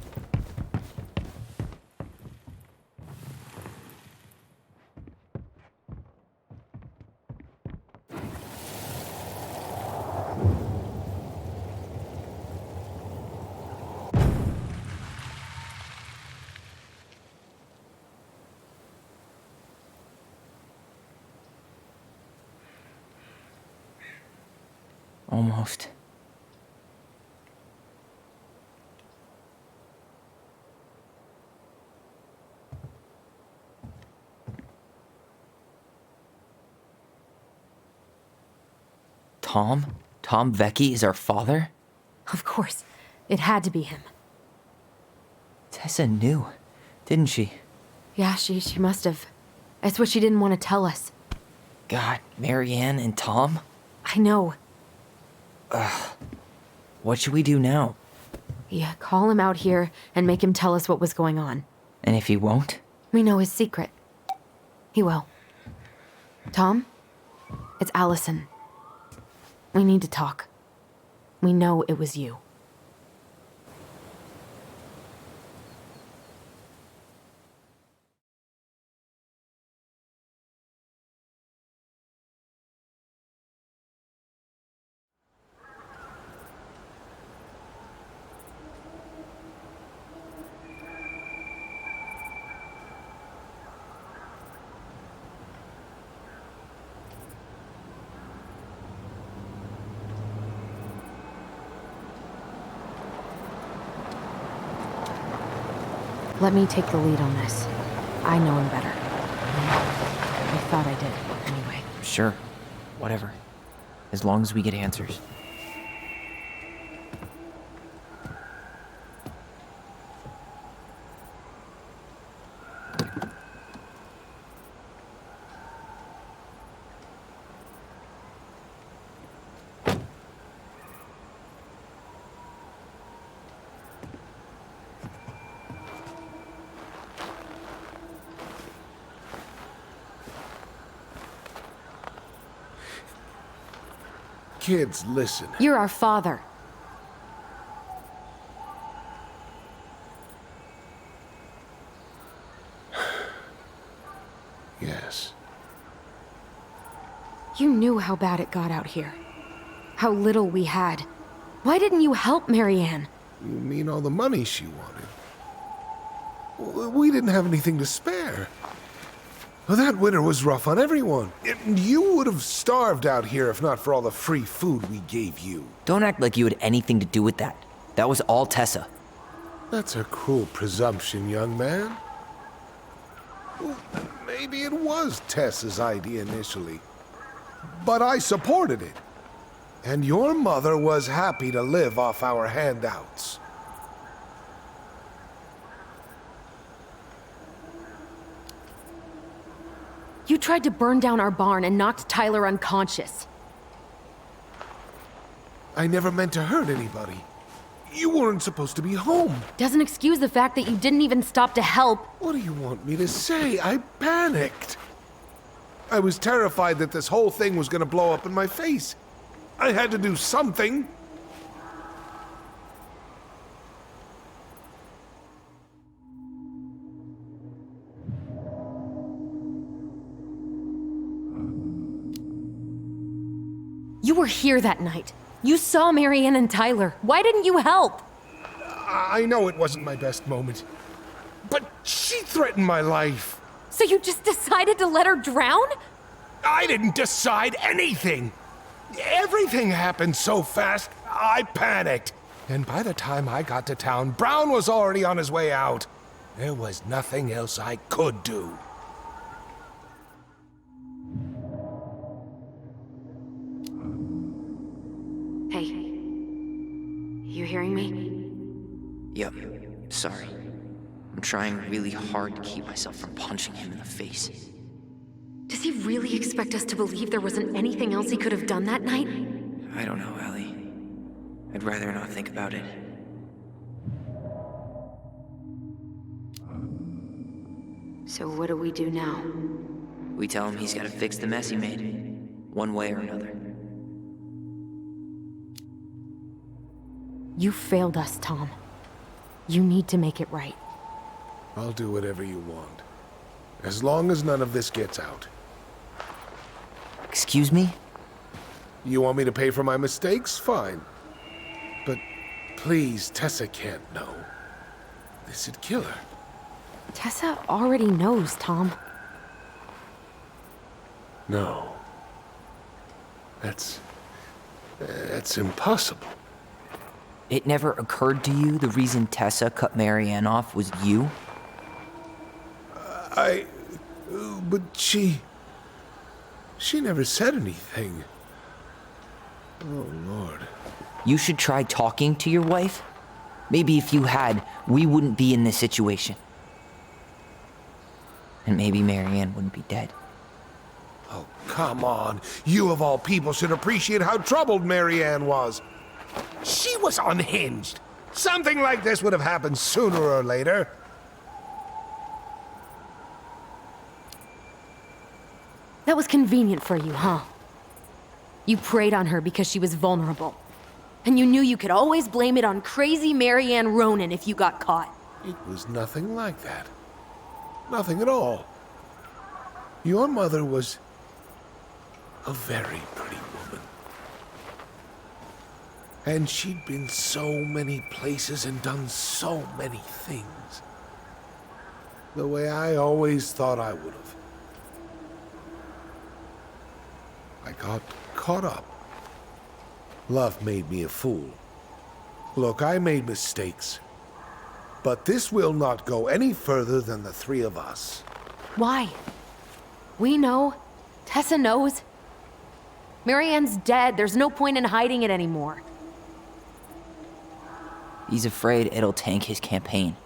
S1: Almost. Tom? Tom Vecchi is our father?
S2: Of course. It had to be him.
S1: Tessa knew, didn't she?
S2: Yeah, she must have. It's what she didn't want to tell us.
S1: God, Marianne and Tom?
S2: I know.
S1: What should we do now?
S2: Yeah, call him out here and make him tell us what was going on.
S1: And if he won't?
S2: We know his secret. He will. Tom? It's Allison. We need to talk. We know it was you. Let me take the lead on this. I know him better. I thought I did, anyway.
S1: Sure. Whatever. As long as we get answers.
S9: Kids, listen.
S2: You're our father.
S9: Yes.
S2: You knew how bad it got out here. How little we had. Why didn't you help Marianne?
S9: You mean all the money she wanted? We didn't have anything to spare. Well, that winter was rough on everyone. You would have starved out here if not for all the free food we gave you.
S1: Don't act like you had anything to do with that. That was all Tessa.
S9: That's a cruel presumption, young man. Well, maybe it was Tessa's idea initially. But I supported it. And your mother was happy to live off our handouts.
S2: You tried to burn down our barn and knocked Tyler unconscious.
S9: I never meant to hurt anybody. You weren't supposed to be home.
S2: Doesn't excuse the fact that you didn't even stop to help.
S9: What do you want me to say? I panicked. I was terrified that this whole thing was gonna blow up in my face. I had to do something.
S2: You were here that night. You saw Marianne and Tyler. Why didn't you help?
S9: I know it wasn't my best moment, but she threatened my life.
S2: So you just decided to let her drown?
S9: I didn't decide anything. Everything happened so fast, I panicked. And by the time I got to town, Brown was already on his way out. There was nothing else I could do.
S2: Hey, you hearing me?
S1: Yep. Sorry. I'm trying really hard to keep myself from punching him in the face.
S2: Does he really expect us to believe there wasn't anything else he could have done that night?
S1: I don't know, Ellie. I'd rather not think about it.
S2: So what do we do now?
S1: We tell him he's got to fix the mess he made, one way or another.
S2: You failed us, Tom. You need to make it right.
S9: I'll do whatever you want. As long as none of this gets out.
S1: Excuse me?
S9: You want me to pay for my mistakes? Fine. But please, Tessa can't know. This'd kill her.
S2: Tessa already knows, Tom.
S9: No. That's impossible.
S1: It never occurred to you the reason Tessa cut Marianne off was you?
S9: But she never said anything. Oh, Lord.
S1: You should try talking to your wife. Maybe if you had, we wouldn't be in this situation. And maybe Marianne wouldn't be dead.
S9: Oh, come on. You of all people should appreciate how troubled Marianne was. She was unhinged. Something like this would have happened sooner or later.
S2: That was convenient for you, huh? You preyed on her because she was vulnerable. And you knew you could always blame it on crazy Marianne Ronan if you got caught.
S9: It was nothing like that. Nothing at all. Your mother was a very pretty woman. And she'd been so many places and done so many things. The way I always thought I would have. I got caught up. Love made me a fool. Look, I made mistakes. But this will not go any further than the three of us.
S2: Why? We know. Tessa knows. Marianne's dead. There's no point in hiding it anymore.
S1: He's afraid it'll tank his campaign.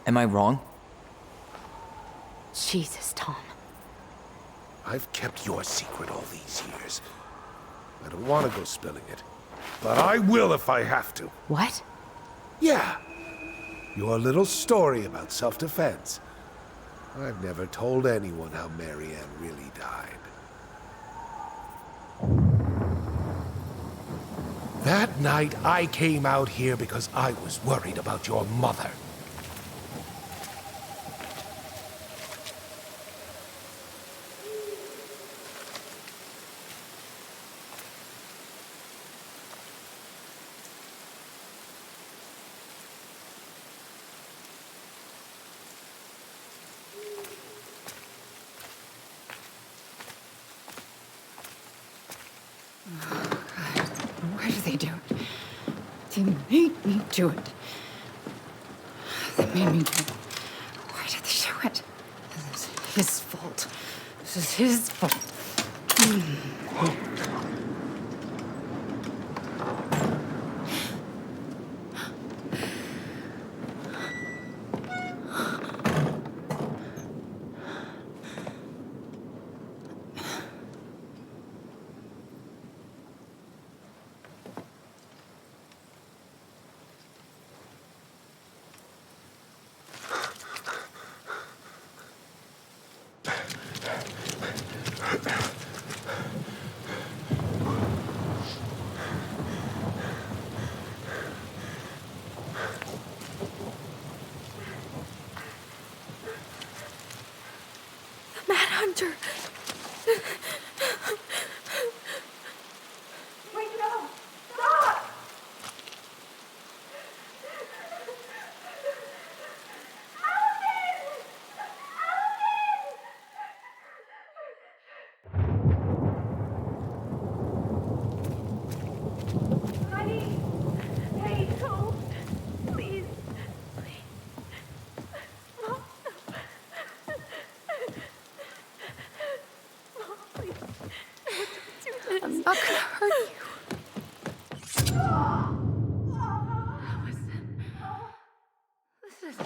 S1: Am I wrong?
S2: Jesus, Tom.
S9: I've kept your secret all these years. I don't want to go spilling it. But I will if I have to.
S2: What?
S9: Yeah. Your little story about self-defense. I've never told anyone how Marianne really died. That night, I came out here because I was worried about your mother.
S7: Why do they do it? They made me do it. They made me do it. Why did they do it? This is his fault. This is his fault.
S6: Manhunter! Wait, no! Stop! Honey! Hey, no! Please!
S7: I'm not gonna hurt you. This is...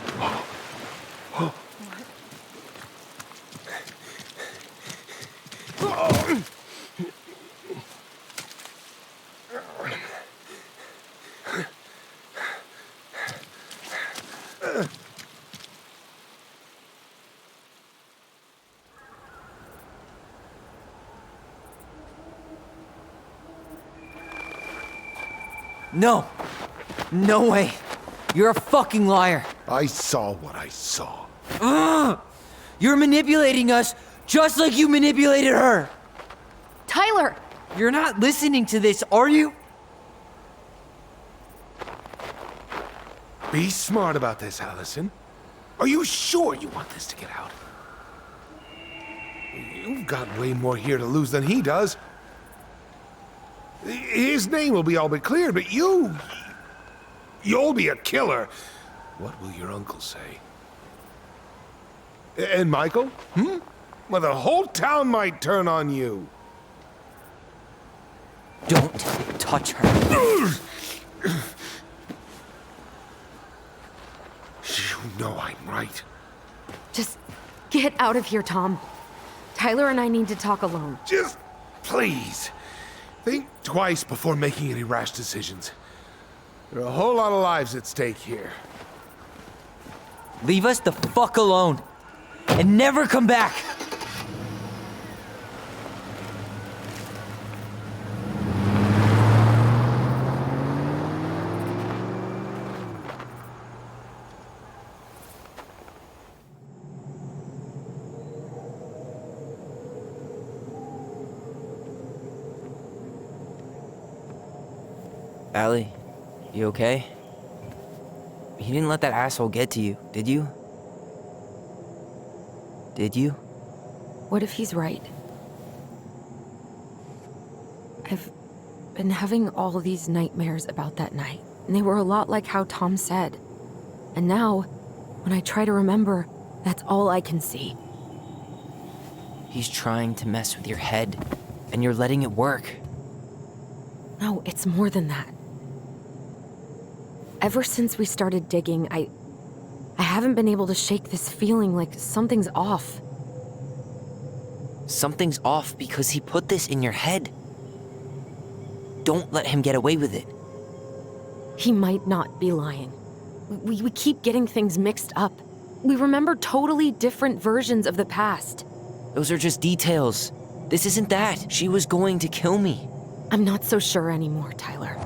S7: What?
S1: No. No way. You're a fucking liar.
S9: I saw what I saw.
S1: Ugh! You're manipulating us just like you manipulated her.
S2: Tyler!
S1: You're not listening to this, are you?
S9: Be smart about this, Allison. Are you sure you want this to get out? You've got way more here to lose than he does. His name will be all but cleared, but you'll be a killer. What will your uncle say? And Michael? Well, the whole town might turn on you.
S1: Don't touch her.
S9: You know I'm right.
S2: Just get out of here, Tom. Tyler and I need to talk alone.
S9: Just please, think twice before making any rash decisions. There are a whole lot of lives at stake here.
S1: Leave us the fuck alone. And never come back. Allie, you okay? You didn't let that asshole get to you, did you? Did you?
S2: What if he's right? I've been having all these nightmares about that night, and they were a lot like how Tom said. And now, when I try to remember, that's all I can see.
S1: He's trying to mess with your head, and you're letting it work.
S2: No, it's more than that. Ever since we started digging, I haven't been able to shake this feeling like something's off.
S1: Something's off because he put this in your head. Don't let him get away with it.
S2: He might not be lying. We keep getting things mixed up. We remember totally different versions of the past.
S1: Those are just details. This isn't that. She was going to kill me.
S2: I'm not so sure anymore, Tyler.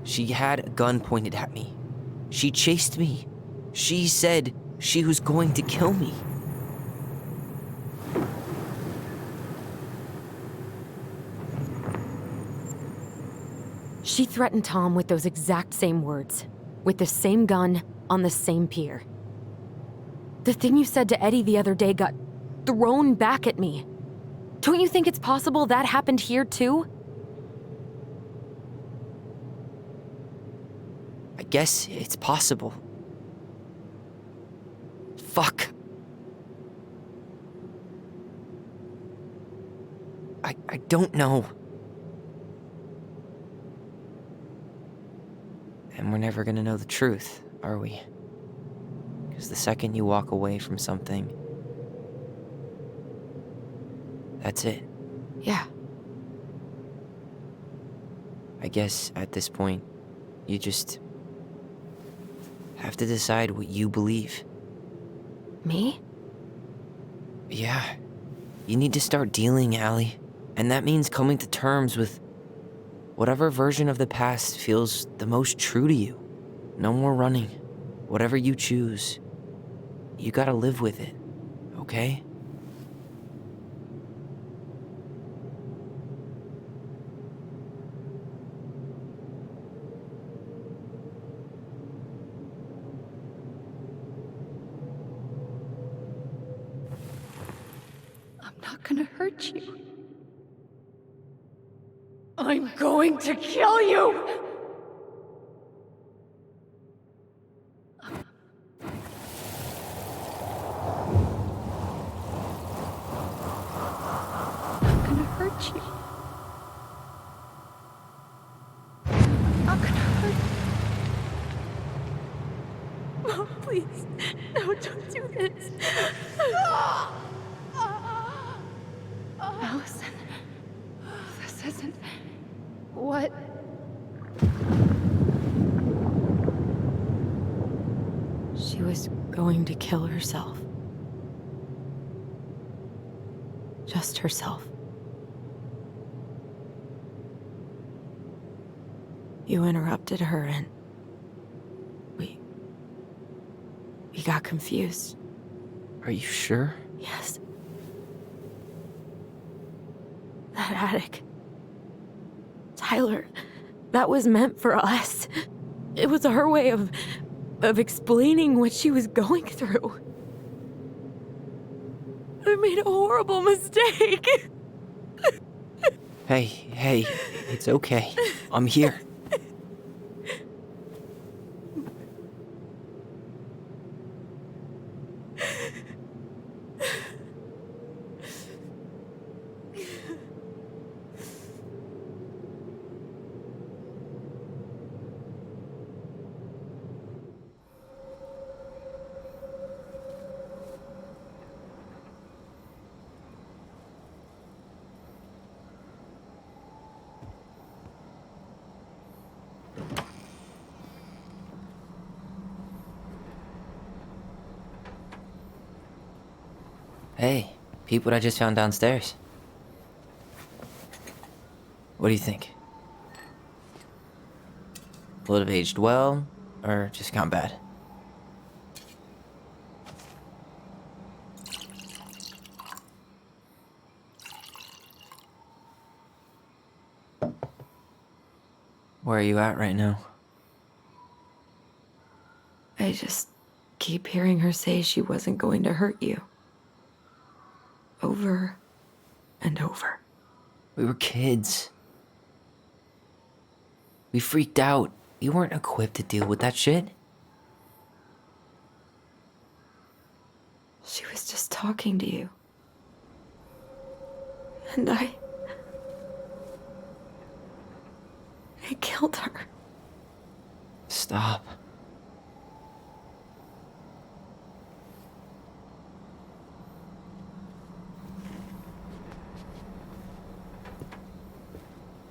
S1: She had a gun pointed at me. She chased me. She said she was going to kill me.
S2: She threatened Tom with those exact same words, with the same gun on the same pier. The thing you said to Eddie the other day got thrown back at me. Don't you think it's possible that happened here too?
S1: I guess it's possible. Fuck. I don't know. And we're never gonna know the truth, are we? Because the second you walk away from something, that's it.
S2: Yeah.
S1: I guess at this point, you just have to decide what you believe.
S2: Me?
S1: Yeah. You need to start dealing, Allie. And that means coming to terms with whatever version of the past feels the most true to you. No more running. Whatever you choose, you gotta live with it, okay?
S16: I'm not gonna hurt you. I'm going to kill you! I'm gonna hurt you. I'm not gonna hurt you.
S6: Mom, please. No, don't do this.
S16: Allison, this isn't what...
S2: She was going to kill herself. Just herself. You interrupted her and we got confused.
S1: Are you sure?
S2: Yes. That attic. Tyler, that was meant for us. It was her way of explaining what she was going through. I made a horrible mistake.
S1: Hey, it's okay. I'm here. Hey, peep what I just found downstairs. What do you think? Will it have aged well, or just gone bad? Where are you at right now?
S2: I just keep hearing her say she wasn't going to hurt you. Over and over.
S1: We were kids. We freaked out. We weren't equipped to deal with that shit.
S2: She was just talking to you. And I killed her.
S1: Stop.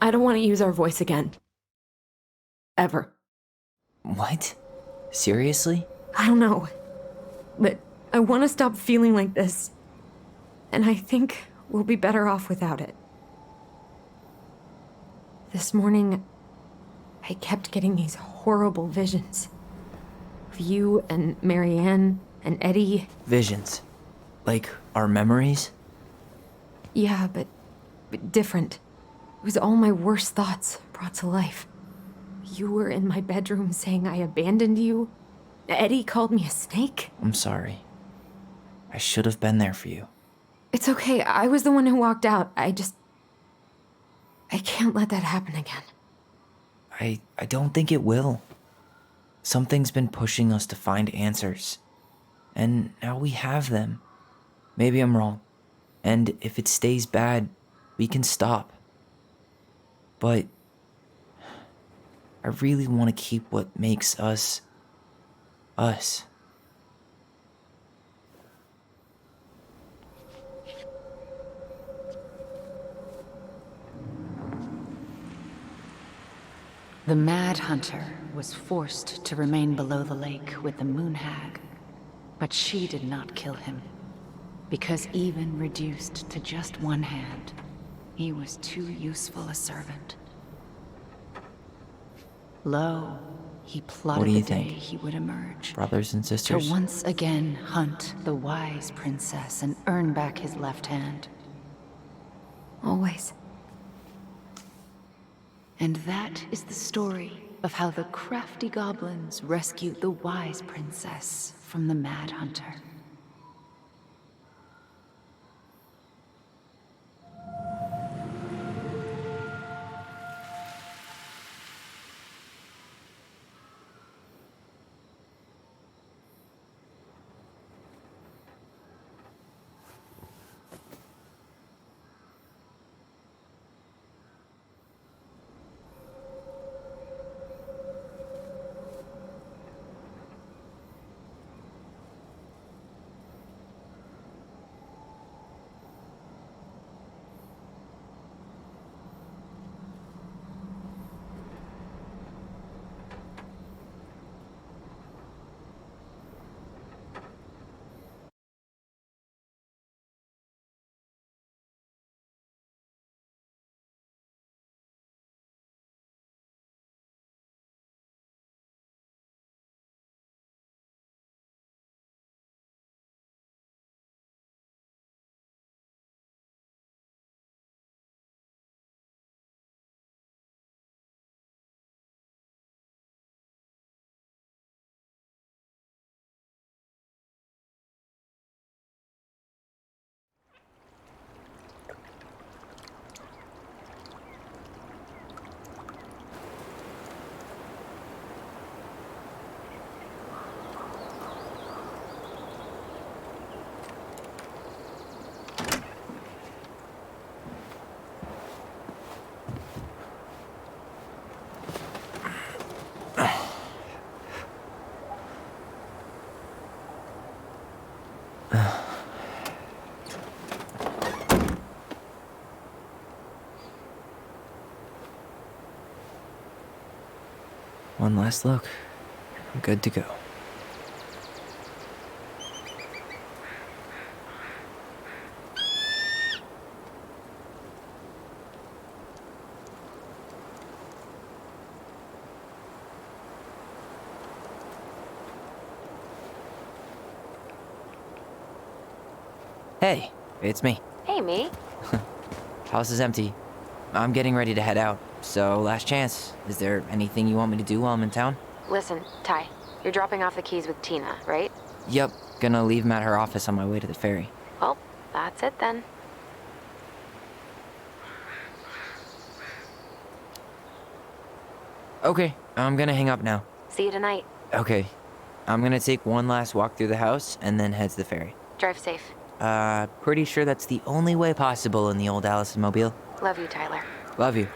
S2: I don't want to use our voice again. Ever.
S1: What? Seriously?
S2: I don't know. But I want to stop feeling like this. And I think we'll be better off without it. This morning, I kept getting these horrible visions. Of you and Marianne and Eddie.
S1: Visions. Like our memories?
S2: Yeah, but different. It was all my worst thoughts brought to life. You were in my bedroom saying I abandoned you. Eddie called me a snake.
S1: I'm sorry. I should have been there for you.
S2: It's okay. I was the one who walked out. I can't let that happen again.
S1: I don't think it will. Something's been pushing us to find answers. And now we have them. Maybe I'm wrong. And if it stays bad, we can stop. But I really want to keep what makes us us.
S4: The Mad Hunter was forced to remain below the lake with the Moon Hag, but she did not kill him, because even reduced to just one hand, he was too useful a servant. Lo, he plotted
S1: What do you
S4: the day
S1: think?
S4: he would emerge.
S1: Brothers and sisters?
S4: To once again hunt the wise princess and earn back his left hand.
S2: Always.
S4: And that is the story of how the crafty goblins rescued the wise princess from the Mad Hunter.
S1: One last look. I'm good to go. Hey, it's me.
S2: Hey, me.
S1: House is empty. I'm getting ready to head out, so last chance. Is there anything you want me to do while I'm in town?
S2: Listen, Ty, you're dropping off the keys with Tina, right?
S1: Yep, gonna leave them at her office on my way to the ferry.
S2: Well, that's it then.
S1: Okay, I'm gonna hang up now.
S2: See you tonight.
S1: Okay, I'm gonna take one last walk through the house and then head to the ferry.
S2: Drive safe.
S1: Pretty sure that's the only way possible in the old Allison Mobile.
S2: Love you, Tyler.
S1: Love you.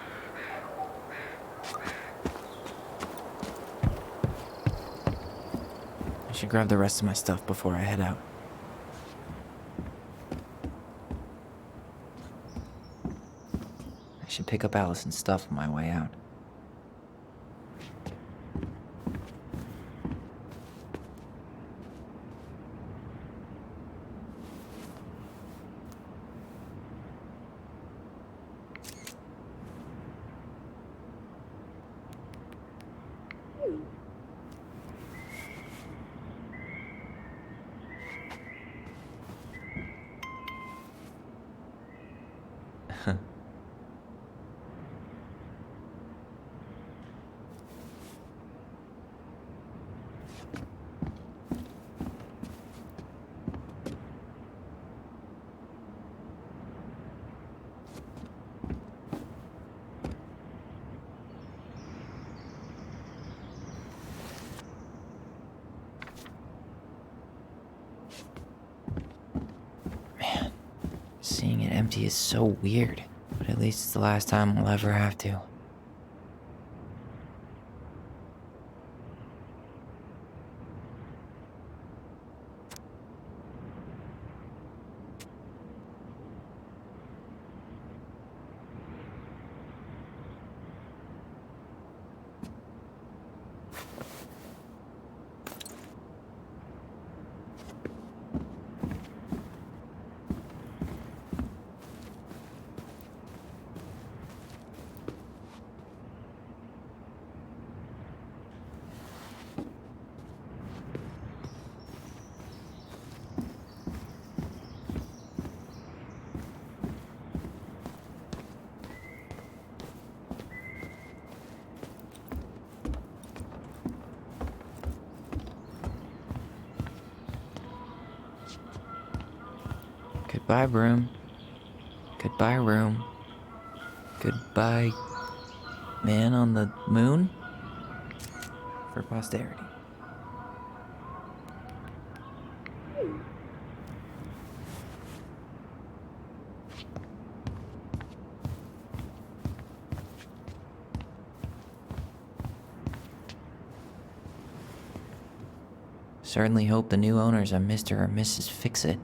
S1: I should grab the rest of my stuff before I head out. I should pick up Allison's stuff on my way out. empty is so weird, but at least it's the last time I'll ever have to. Goodbye, room. Goodbye, room. Goodbye, man on the moon? For posterity. Certainly hope the new owners are Mr. or Mrs. Fix-It.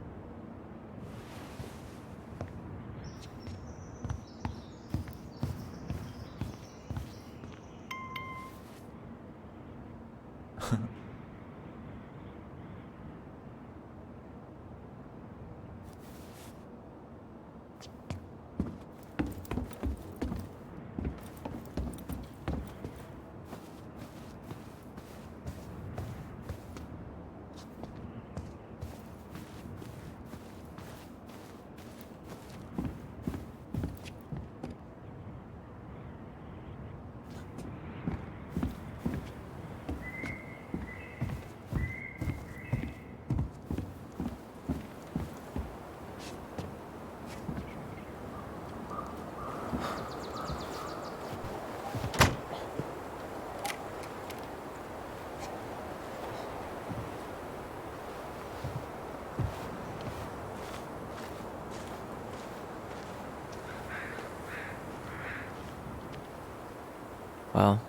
S1: Well,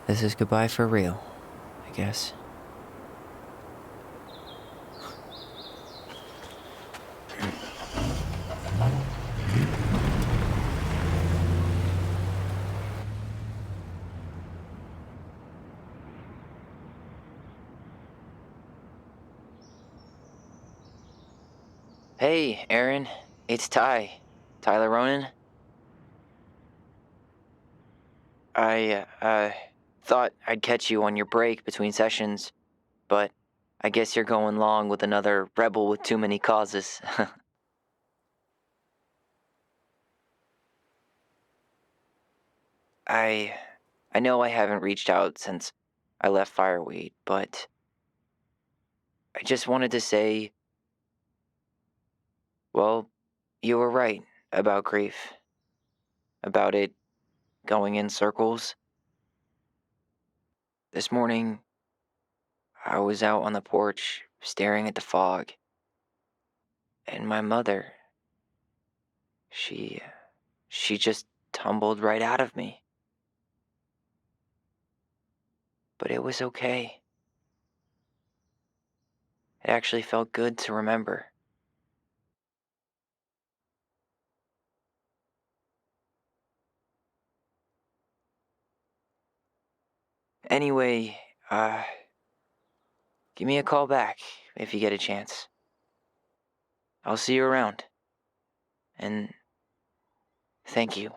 S1: this is goodbye for real, I guess. Hey, Aaron. It's Ty. Tyler Ronan. I thought I'd catch you on your break between sessions, but I guess you're going long with another rebel with too many causes. I know I haven't reached out since I left Fireweed, but I just wanted to say, well, you were right about grief. About it going in circles. This morning, I was out on the porch staring at the fog, and my mother, she just tumbled right out of me. But it was okay. It actually felt good to remember. Anyway, give me a call back if you get a chance. I'll see you around. And thank you.